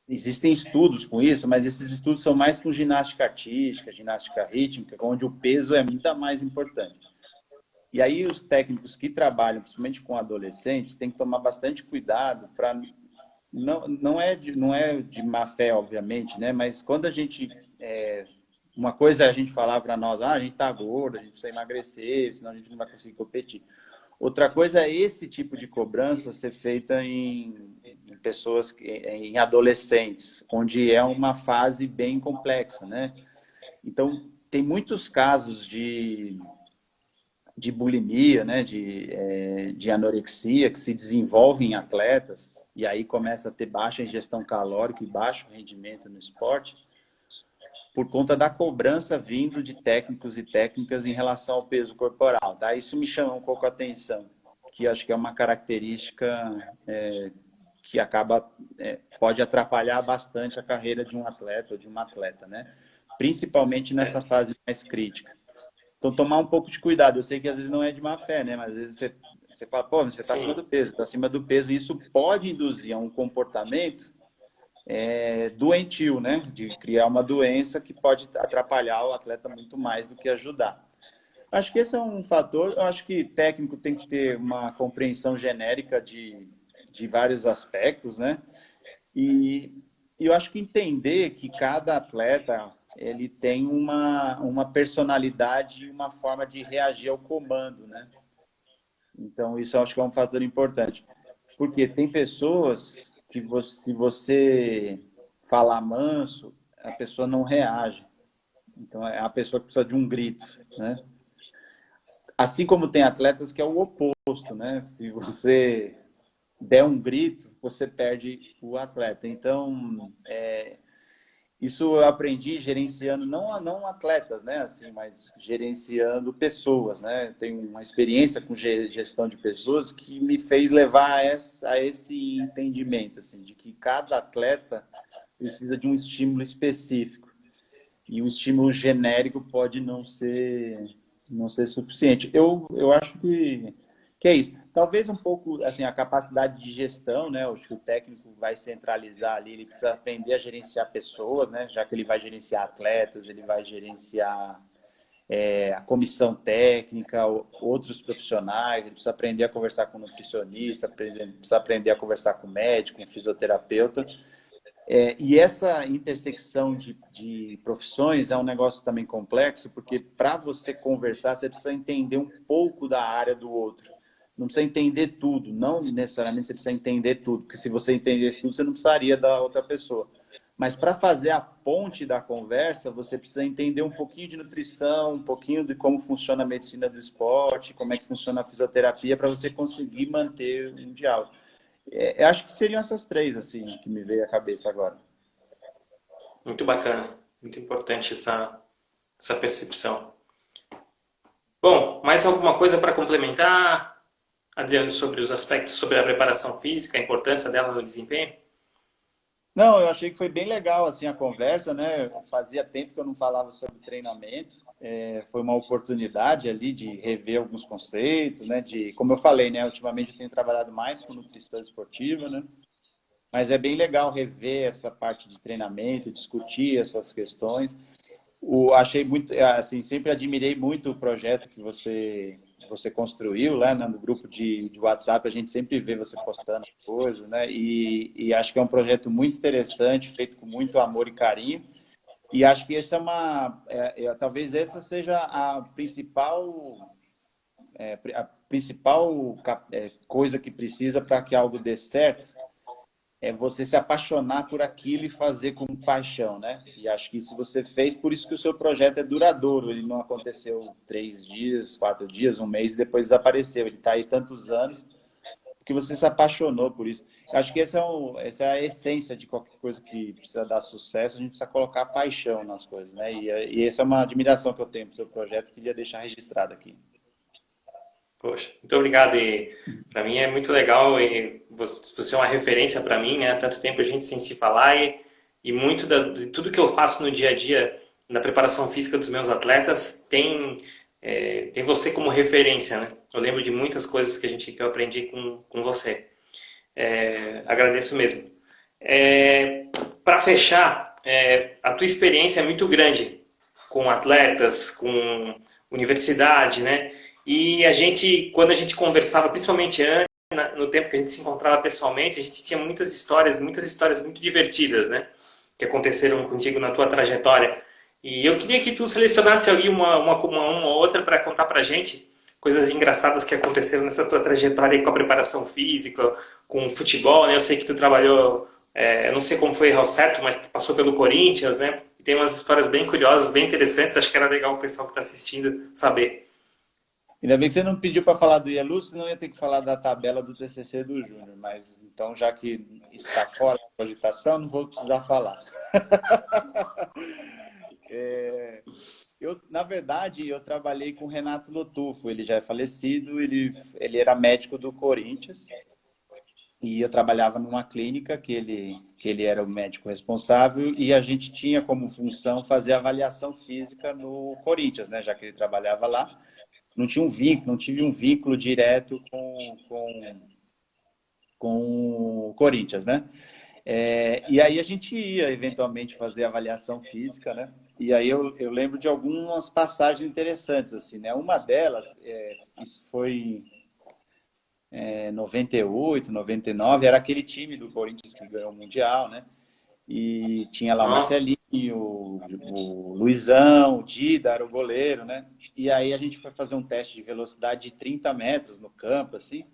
Existem estudos com isso, mas esses estudos são mais com ginástica artística, ginástica rítmica, onde o peso é ainda mais importante. E aí os técnicos que trabalham, principalmente com adolescentes, têm que tomar bastante cuidado para não é de má fé, obviamente, né? Mas quando a gente uma coisa é a gente falar para nós, a gente tá gordo, a gente precisa emagrecer, senão a gente não vai conseguir competir. Outra coisa é esse tipo de cobrança ser feita em pessoas, em adolescentes, onde é uma fase bem complexa, né? Então, tem muitos casos de bulimia, né, de anorexia que se desenvolvem em atletas e aí começa a ter baixa ingestão calórica e baixo rendimento no esporte por conta da cobrança vindo de técnicos e técnicas em relação ao peso corporal. Tá? Isso me chama um pouco a atenção, que acho que é uma característica que pode atrapalhar bastante a carreira de um atleta ou de uma atleta, né? Principalmente nessa fase mais crítica. Então, tomar um pouco de cuidado. Eu sei que às vezes não é de má fé, né? Mas às vezes você fala, pô, você está acima Sim. do peso, está acima do peso. E isso pode induzir a um comportamento doentio, né? De criar uma doença que pode atrapalhar o atleta muito mais do que ajudar. Acho que esse é um fator. Eu acho que técnico tem que ter uma compreensão genérica de vários aspectos, né? E eu acho que entender que cada atleta ele tem uma personalidade e uma forma de reagir ao comando, né? Então, isso eu acho que é um fator importante. Porque tem pessoas que se você falar manso, a pessoa não reage. Então, é a pessoa que precisa de um grito, né? Assim como tem atletas que é o oposto, né? Se você der um grito, você perde o atleta. Então, isso eu aprendi gerenciando, não atletas, né? Assim, mas gerenciando pessoas, né? Tenho uma experiência com gestão de pessoas que me fez levar a esse entendimento, assim, de que cada atleta precisa de um estímulo específico. E o estímulo genérico pode não ser suficiente. Eu acho que é isso. Talvez um pouco assim a capacidade de gestão, né? Eu acho que o técnico vai centralizar ali, ele precisa aprender a gerenciar pessoas, né? Já que ele vai gerenciar atletas, ele vai gerenciar a comissão técnica, outros profissionais, ele precisa aprender a conversar com o nutricionista, precisa aprender a conversar com o médico, com o fisioterapeuta. E essa intersecção de profissões é um negócio também complexo, porque para você conversar, você precisa entender um pouco da área do outro. Não precisa entender tudo, não necessariamente você precisa entender tudo, porque se você entendesse tudo, você não precisaria da outra pessoa. Mas para fazer a ponte da conversa, você precisa entender um pouquinho de nutrição, um pouquinho de como funciona a medicina do esporte, como é que funciona a fisioterapia, para você conseguir manter um diálogo. Eu acho que seriam essas três, assim, que me veio à cabeça agora. Muito bacana. Muito importante essa percepção. Bom, mais alguma coisa para complementar, Adriano, sobre os aspectos sobre a preparação física, a importância dela no desempenho? Não, eu achei que foi bem legal assim a conversa, né? Fazia tempo que eu não falava sobre treinamento. Foi uma oportunidade ali de rever alguns conceitos, né? Como eu falei, né? Ultimamente eu tenho trabalhado mais com nutrição esportiva, né? Mas é bem legal rever essa parte de treinamento, discutir essas questões. Achei muito, assim, sempre admirei muito o projeto que você construiu lá, né, no grupo de WhatsApp. A gente sempre vê você postando coisas, né? E acho que é um projeto muito interessante, feito com muito amor e carinho. E acho que essa talvez essa seja a principal coisa que precisa para que algo dê certo, é você se apaixonar por aquilo e fazer com paixão, né? E acho que isso você fez, por isso que o seu projeto é duradouro. Ele não aconteceu 3 dias, 4 dias, um mês e depois desapareceu. Ele está aí tantos anos porque você se apaixonou por isso. Eu acho que essa é a essência de qualquer coisa que precisa dar sucesso. A gente precisa colocar paixão nas coisas, né? E essa é uma admiração que eu tenho para o seu projeto. Queria deixar registrado aqui. Poxa, muito obrigado. E para mim é muito legal. E você é uma referência para mim, né? Há tanto tempo a gente sem se falar e muito de tudo que eu faço no dia a dia na preparação física dos meus atletas tem você como referência, né? Eu lembro de muitas coisas que eu aprendi com você. Agradeço mesmo. Para fechar, a tua experiência é muito grande com atletas, com universidade, né? E quando a gente conversava, principalmente antes, no tempo que a gente se encontrava pessoalmente, a gente tinha muitas histórias muito divertidas, né? Que aconteceram contigo na tua trajetória. E eu queria que tu selecionasse ali uma ou outra para contar pra gente coisas engraçadas que aconteceram nessa tua trajetória aí com a preparação física, com o futebol, né? Eu sei que tu trabalhou, eu não sei como foi ao certo, mas tu passou pelo Corinthians, né? E tem umas histórias bem curiosas, bem interessantes. Acho que era legal o pessoal que está assistindo saber. Ainda bem que você não pediu para falar do IELU, senão ia ter que falar da tabela do TCC do Júnior. Mas então, já que está fora da cogitação, não vou precisar falar. Na verdade, eu trabalhei com o Renato Lotufo. Ele já é falecido, ele era médico do Corinthians. E eu trabalhava numa clínica que ele era o médico responsável, e a gente tinha como função fazer avaliação física no Corinthians, né? Já que ele trabalhava lá. Não tive um vínculo direto com o Corinthians, né? E aí a gente ia eventualmente fazer avaliação física, né? E aí eu lembro de algumas passagens interessantes, assim, né? Uma delas, isso foi 98, 99, era aquele time do Corinthians que ganhou o Mundial, né? E tinha lá o Nossa, Marcelinho, o Luizão, o Dida era o goleiro, né? E aí a gente foi fazer um teste de velocidade de 30 metros no campo, assim,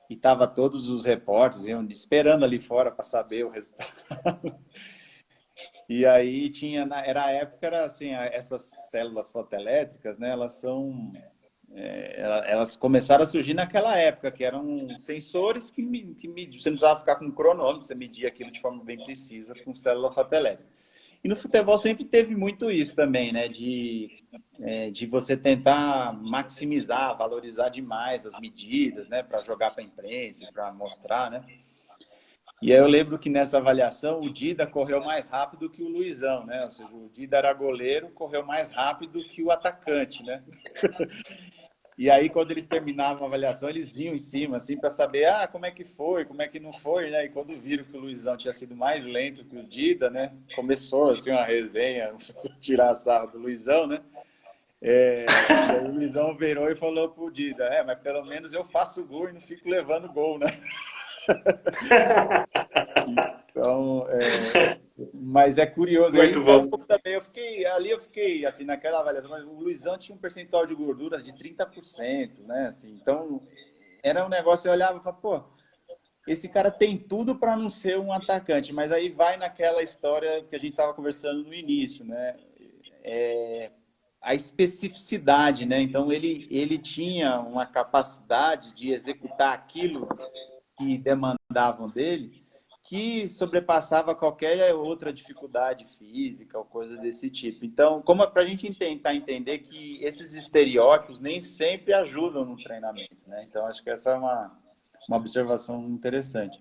e tava todos os repórteres esperando ali fora para saber o resultado. E aí era a época, era assim, essas células fotoelétricas, né? Elas começaram a surgir naquela época, que eram sensores que mediam. Você não precisava ficar com um cronômetro, você media aquilo de forma bem precisa com célula fotoelétrica. E no futebol sempre teve muito isso também, né? De você tentar maximizar, valorizar demais as medidas, né? Para jogar para a imprensa, para mostrar, né? E aí eu lembro que nessa avaliação o Dida correu mais rápido que o Luizão, né? Ou seja, o Dida era goleiro, correu mais rápido que o atacante, né? E aí, quando eles terminavam a avaliação, eles vinham em cima, assim, para saber, como é que foi, como é que não foi, né? E quando viram que o Luizão tinha sido mais lento que o Dida, né? Começou, assim, uma resenha, tirar a sarro do Luizão, né? E aí o Luizão virou e falou pro Dida, mas pelo menos eu faço gol e não fico levando gol, né? Então, mas é curioso. muito bom. Também eu fiquei assim, naquela avaliação, mas o Luizão tinha um percentual de gordura de 30%, né? Assim, então, era um negócio, eu olhava e falava, pô, esse cara tem tudo para não ser um atacante, mas aí vai naquela história que a gente estava conversando no início, né? A especificidade, né? Então, ele tinha uma capacidade de executar aquilo que demandavam dele, que sobrepassava qualquer outra dificuldade física ou coisa desse tipo. Então, como é para a gente tentar entender que esses estereótipos nem sempre ajudam no treinamento, né? Então, acho que essa é uma observação interessante.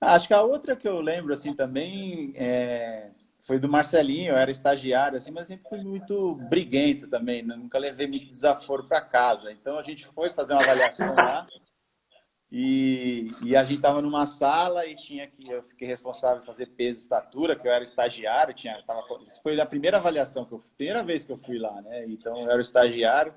Acho que a outra que eu lembro assim também foi do Marcelinho. Eu era estagiário, assim, mas sempre fui muito briguento também, né? Nunca levei muito desaforo para casa. Então, a gente foi fazer uma avaliação lá. E a gente estava numa sala e eu fiquei responsável por fazer peso e estatura, que eu era estagiário, isso foi a primeira avaliação, primeira vez que eu fui lá, né? Então eu era o estagiário.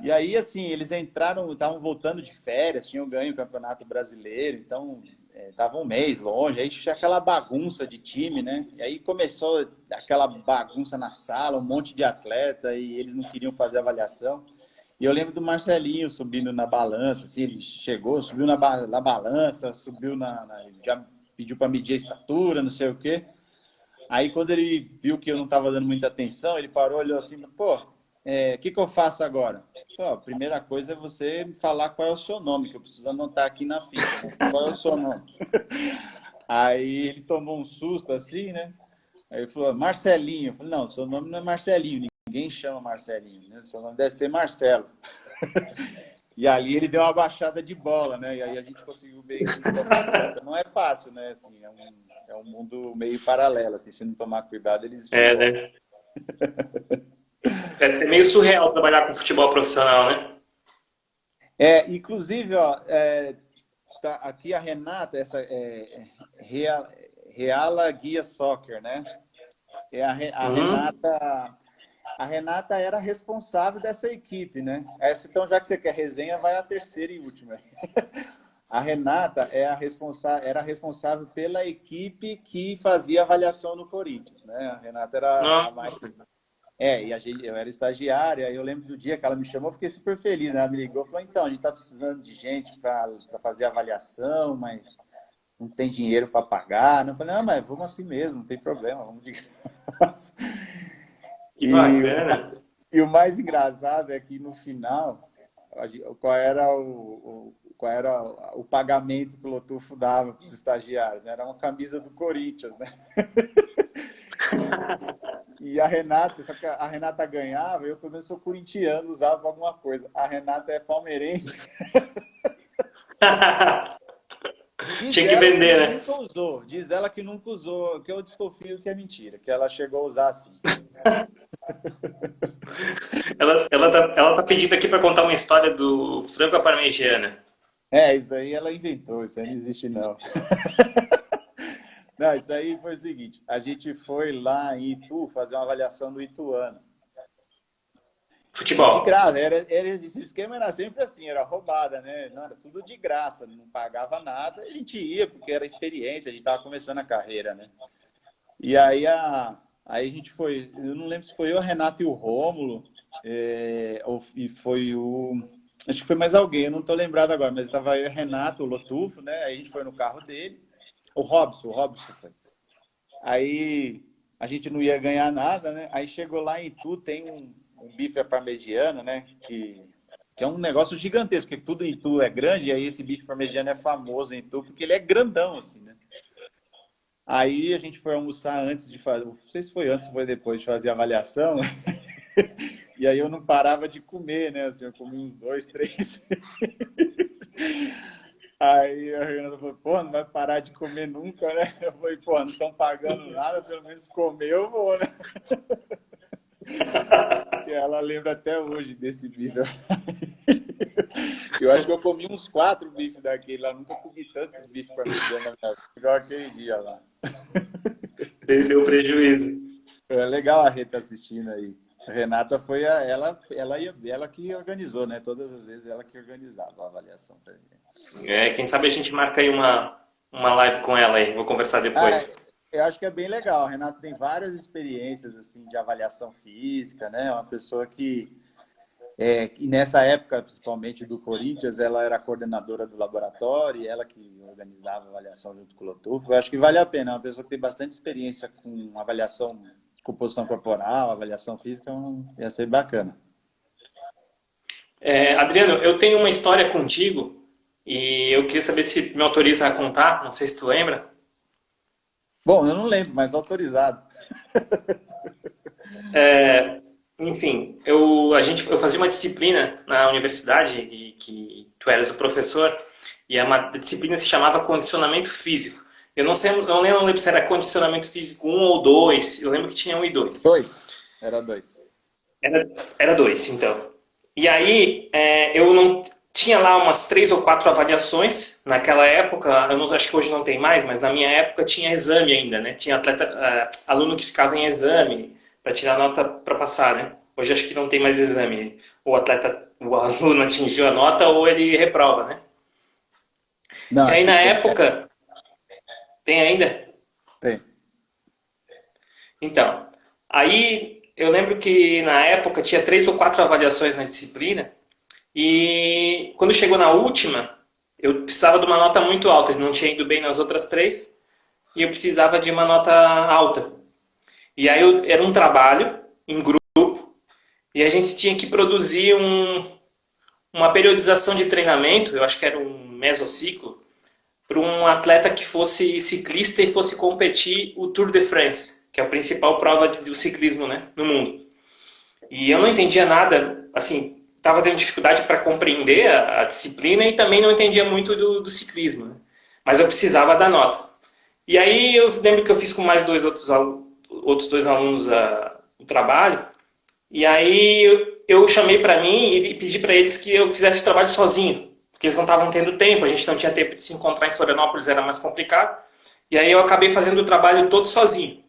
E aí, assim, eles estavam voltando de férias, tinham ganho o Campeonato Brasileiro, então estavam um mês longe, aí tinha aquela bagunça de time, né? E aí começou aquela bagunça na sala, um monte de atleta, e eles não queriam fazer avaliação. E eu lembro do Marcelinho subindo na balança, assim, ele chegou, subiu na balança, subiu já pediu para medir a estatura, não sei o quê. Aí quando ele viu que eu não estava dando muita atenção, ele parou, olhou assim, pô, o que eu faço agora? Pô, a primeira coisa é você falar qual é o seu nome, que eu preciso anotar aqui na ficha, né? Qual é o seu nome? Aí ele tomou um susto assim, né? Aí ele falou, Marcelinho. Eu falei, não, seu nome não é Marcelinho, ninguém chama Marcelinho, né? Seu nome deve ser Marcelo. E ali ele deu uma baixada de bola, né? E aí a gente conseguiu meio que tomar conta. Não é fácil, né? Assim, é um mundo meio paralelo, assim, se não tomar cuidado, eles Né? É meio surreal trabalhar com futebol profissional, né? Inclusive, ó, tá aqui a Renata, essa Reala Guia Soccer, né? A Renata era responsável dessa equipe, né? Então, já que você quer resenha, vai a terceira e última. A Renata era responsável pela equipe que fazia avaliação no Corinthians, né? A Renata era a mais... eu era estagiária, e eu lembro do dia que ela me chamou, eu fiquei super feliz, né? Ela me ligou e falou, então, a gente está precisando de gente para fazer avaliação, mas não tem dinheiro para pagar. Eu falei, não, mas vamos assim mesmo, não tem problema, vamos de graça. Que bacana. E o mais engraçado é que no final, qual era o pagamento que o Lotufo dava para os estagiários, né? Era uma camisa do Corinthians, né? E a Renata, só que a Renata ganhava, eu pelo menos sou corintiano, usava alguma coisa. A Renata é palmeirense. Tinha que vender, né? Nunca usou. Diz ela que nunca usou, que eu desconfio que é mentira, que ela chegou a usar assim. Ela tá pedindo aqui para contar uma história do frango à parmegiana. Isso aí ela inventou, isso aí não existe não. Não, isso aí foi o seguinte, a gente foi lá em Itu fazer uma avaliação do Ituano. Futebol. De graça, esse esquema era sempre assim, era roubada, né? Não, era tudo de graça, não pagava nada, a gente ia porque era experiência, a gente estava começando a carreira, né? E aí a gente foi, eu não lembro se foi eu, a Renata e o Rômulo, e foi acho que foi mais alguém, eu não estou lembrado agora, mas estava eu, a Renata, o Lotufo, né? Aí a gente foi no carro dele, o Robson foi. Aí a gente não ia ganhar nada, né? Aí chegou lá em Itu, tem um bife à parmegiana, né? Que é um negócio gigantesco, porque tudo em Itu é grande, e aí esse bife parmegiano é famoso em Itu, porque ele é grandão, assim, né? Aí a gente foi almoçar antes de fazer, não sei se foi antes ou foi depois de fazer a avaliação, e aí eu não parava de comer, né? Assim, eu comi uns 2, 3. Aí a Renata falou, pô, não vai parar de comer nunca, né? Eu falei, pô, não estão pagando nada, pelo menos comer eu vou, né? E ela lembra até hoje desse bife. Eu acho que eu comi uns 4 bifes daquele lá, nunca comi tanto bife para me dar igual aquele dia lá. Deu prejuízo. É legal a Rê tá assistindo aí. A Renata foi ela que organizou, né? Todas as vezes ela que organizava a avaliação pra gente. Quem sabe a gente marca aí uma live com ela aí. Vou conversar depois. Eu acho que é bem legal. A Renata tem várias experiências assim de avaliação física, né? Uma pessoa que nessa época, principalmente do Corinthians, ela era coordenadora do laboratório e ela que organizava a avaliação junto com o Lotufo. Eu acho que vale a pena. É uma pessoa que tem bastante experiência com avaliação, composição corporal, avaliação física, ia ser bacana. Adriano, eu tenho uma história contigo E eu queria saber se me autoriza a contar, não sei se tu lembra. Bom, eu não lembro, mas autorizado. Enfim, eu fazia uma disciplina na universidade e que tu eras o professor, e a disciplina se chamava condicionamento físico. Eu não sei, não lembro se era condicionamento físico um ou 2. Eu lembro que tinha um e 2. Dois. Era dois. Era 2, então. E aí, eu não tinha lá umas 3 ou 4 avaliações. Naquela época, eu não, acho que hoje não tem mais, mas na minha época tinha exame ainda, né? Tinha aluno que ficava em exame para tirar nota para passar, né? Hoje acho que não tem mais exame. O aluno atingiu a nota ou ele reprova, né? Não, E aí acho que na tem. época, tem ainda? Tem. Então, aí eu lembro que na época tinha 3 ou 4 avaliações na disciplina. E quando chegou na última, eu precisava de uma nota muito alta. Eu não tinha ido bem nas outras 3 e eu precisava de uma nota alta. E aí era um trabalho em grupo e a gente tinha que produzir uma periodização de treinamento, eu acho que era um mesociclo, para um atleta que fosse ciclista e fosse competir o Tour de France, que é a principal prova do ciclismo, né, no mundo. E eu não entendia nada, assim, estava tendo dificuldade para compreender a disciplina e também não entendia muito do ciclismo, né? Mas eu precisava da nota. E aí eu lembro que eu fiz com mais outros 2 alunos o trabalho, e aí eu chamei para mim e pedi para eles que eu fizesse o trabalho sozinho, porque eles não estavam tendo tempo, a gente não tinha tempo de se encontrar em Florianópolis, era mais complicado. E aí eu acabei fazendo o trabalho todo sozinho.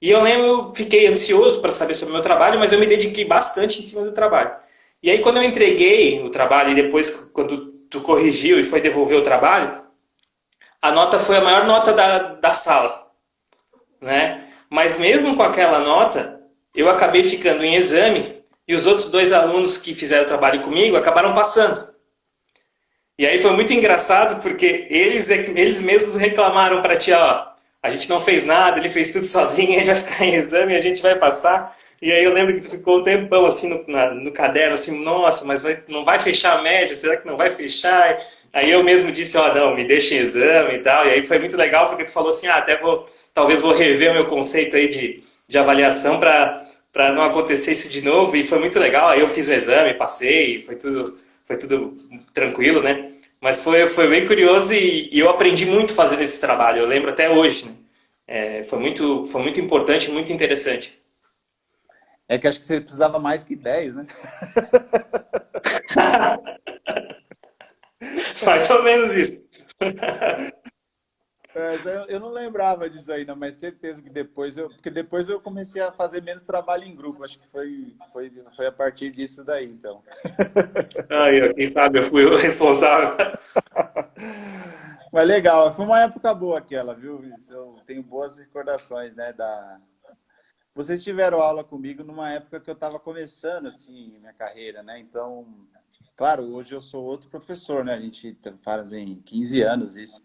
E eu lembro, eu fiquei ansioso para saber sobre o meu trabalho, mas eu me dediquei bastante em cima do trabalho. E aí, quando eu entreguei o trabalho e depois, quando tu corrigiu e foi devolver o trabalho, a nota foi a maior nota da sala, né? Mas mesmo com aquela nota, eu acabei ficando em exame e os outros 2 alunos que fizeram o trabalho comigo acabaram passando. E aí foi muito engraçado porque eles mesmos reclamaram para ti, ó, a gente não fez nada, ele fez tudo sozinho, a gente vai ficar em exame, a gente vai passar. E aí eu lembro que tu ficou um tempão assim no caderno, assim, nossa, mas não vai fechar a média, será que não vai fechar? Aí eu mesmo disse, ó, não, me deixa em exame e tal. E aí foi muito legal porque tu falou assim, talvez vou rever o meu conceito aí de avaliação para não acontecer isso de novo. E foi muito legal. Aí eu fiz o exame, passei, foi tudo tranquilo, né? Mas foi bem curioso e eu aprendi muito fazendo esse trabalho. Eu lembro até hoje, né? Foi muito importante, muito interessante. É que acho que você precisava mais que 10, né? Mais ou menos isso. Mas eu não lembrava disso aí, não, mas certeza que porque depois eu comecei a fazer menos trabalho em grupo. Acho que foi a partir disso daí, então. Aí, quem sabe eu fui o responsável. Mas legal, foi uma época boa aquela, viu? Eu tenho boas recordações, né? Vocês tiveram aula comigo numa época que eu estava começando, assim, minha carreira, né? Então, claro, hoje eu sou outro professor, né? A gente faz em 15 anos isso.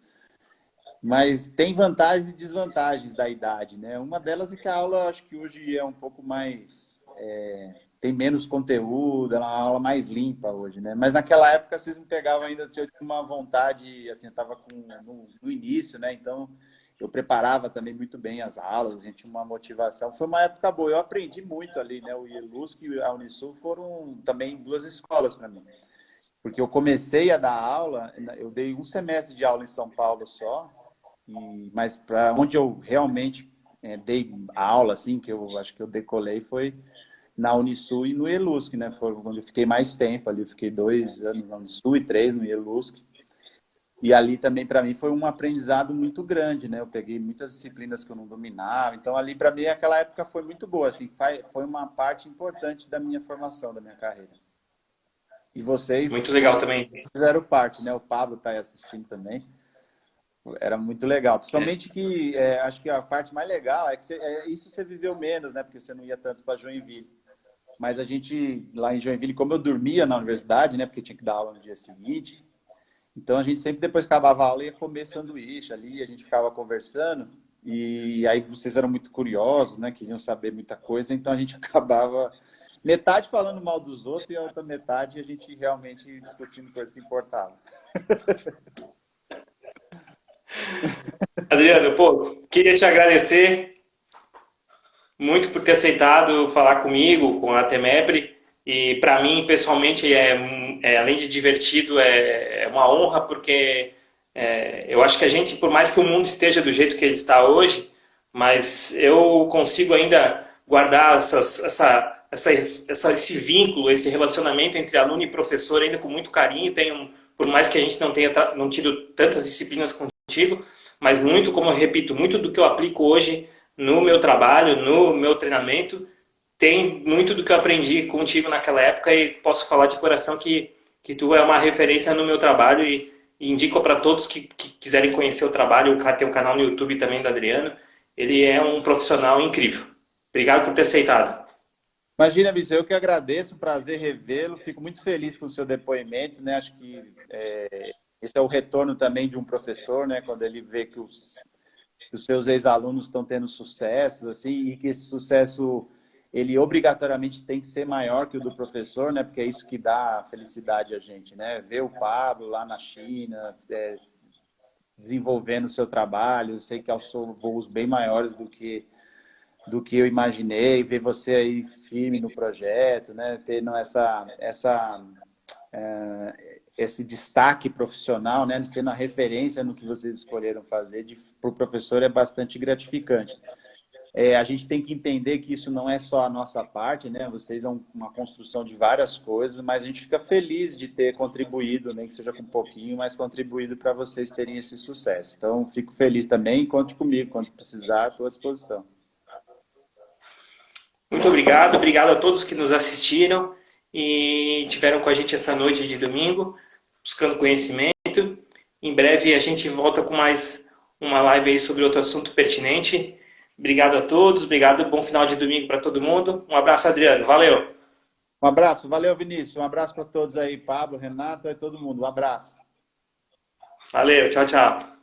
Mas tem vantagens e desvantagens da idade, né? Uma delas é que a aula, acho que hoje é um pouco mais... tem menos conteúdo, é uma aula mais limpa hoje, né? Mas naquela época vocês me pegavam ainda, eu tinha uma vontade, assim, eu estava no início, né? Então, eu preparava também muito bem as aulas, a gente tinha uma motivação. Foi uma época boa, eu aprendi muito ali, né? O IELUSC e a Unisul foram também 2 escolas para mim. Porque eu comecei a dar aula, eu dei um semestre de aula em São Paulo só, mas para onde eu realmente dei aula, assim, que eu acho que eu decolei, foi na Unisul e no IELUSC, né? Foi quando eu fiquei mais tempo ali, eu fiquei 2 anos na Unisul e 3 no IELUSC. E ali também, para mim, foi um aprendizado muito grande, né? Eu peguei muitas disciplinas que eu não dominava. Então, ali, para mim, aquela época foi muito boa. Assim, foi uma parte importante da minha formação, da minha carreira. E vocês Muito legal também. fizeram parte, né? O Pablo está aí assistindo também. Era muito legal. É. Principalmente que acho que a parte mais legal é que isso você viveu menos, né? Porque você não ia tanto para Joinville. Mas a gente, lá em Joinville, como eu dormia na universidade, né? Porque tinha que dar aula no dia seguinte. Então, a gente sempre, depois que acabava a aula, ia comer sanduíche ali, a gente ficava conversando, e aí vocês eram muito curiosos, né, queriam saber muita coisa, então a gente acabava Metade falando mal dos outros e a outra metade a gente realmente discutindo coisas que importavam. Adriano, pô, queria te agradecer muito por ter aceitado falar comigo, com a Temepre. E para mim, pessoalmente, além de divertido, é uma honra, porque eu acho que a gente, por mais que o mundo esteja do jeito que ele está hoje, mas eu consigo ainda guardar esse vínculo, esse relacionamento entre aluno e professor ainda com muito carinho. Por mais que a gente não tenha não tido tantas disciplinas contigo, mas muito, como eu repito, muito do que eu aplico hoje no meu trabalho, no meu treinamento, tem muito do que eu aprendi contigo naquela época, e posso falar de coração que tu é uma referência no meu trabalho, e indico para todos que quiserem conhecer o trabalho. Tem um canal no YouTube também do Adriano. Ele é um profissional incrível. Obrigado por ter aceitado. Imagina, Viseu, eu que agradeço, prazer revê-lo, fico muito feliz com o seu depoimento, né? Acho que esse é o retorno também de um professor, né? Quando ele vê que os seus ex-alunos estão tendo sucesso, assim, e que esse sucesso, ele obrigatoriamente tem que ser maior que o do professor, né? Porque é isso que dá felicidade a gente, né? Ver o Pablo lá na China, desenvolvendo o seu trabalho, sei que alçou voos bem maiores do que eu imaginei, ver você aí firme no projeto, né? Tendo esse destaque profissional, né? Sendo a referência no que vocês escolheram fazer, para o professor é bastante gratificante. A gente tem que entender que isso não é só a nossa parte, né? Vocês são uma construção de várias coisas, mas a gente fica feliz de ter contribuído, nem que seja com um pouquinho, mas contribuído para vocês terem esse sucesso. Então, fico feliz também, conte comigo, quando precisar, estou à disposição. Muito obrigado, obrigado a todos que nos assistiram e tiveram com a gente essa noite de domingo, buscando conhecimento. Em breve a gente volta com mais uma live aí sobre outro assunto pertinente. Obrigado a todos, obrigado, bom final de domingo para todo mundo. Um abraço, Adriano, valeu. Um abraço, valeu, Vinícius. Um abraço para todos aí, Pablo, Renata e todo mundo. Um abraço. Valeu, tchau, tchau.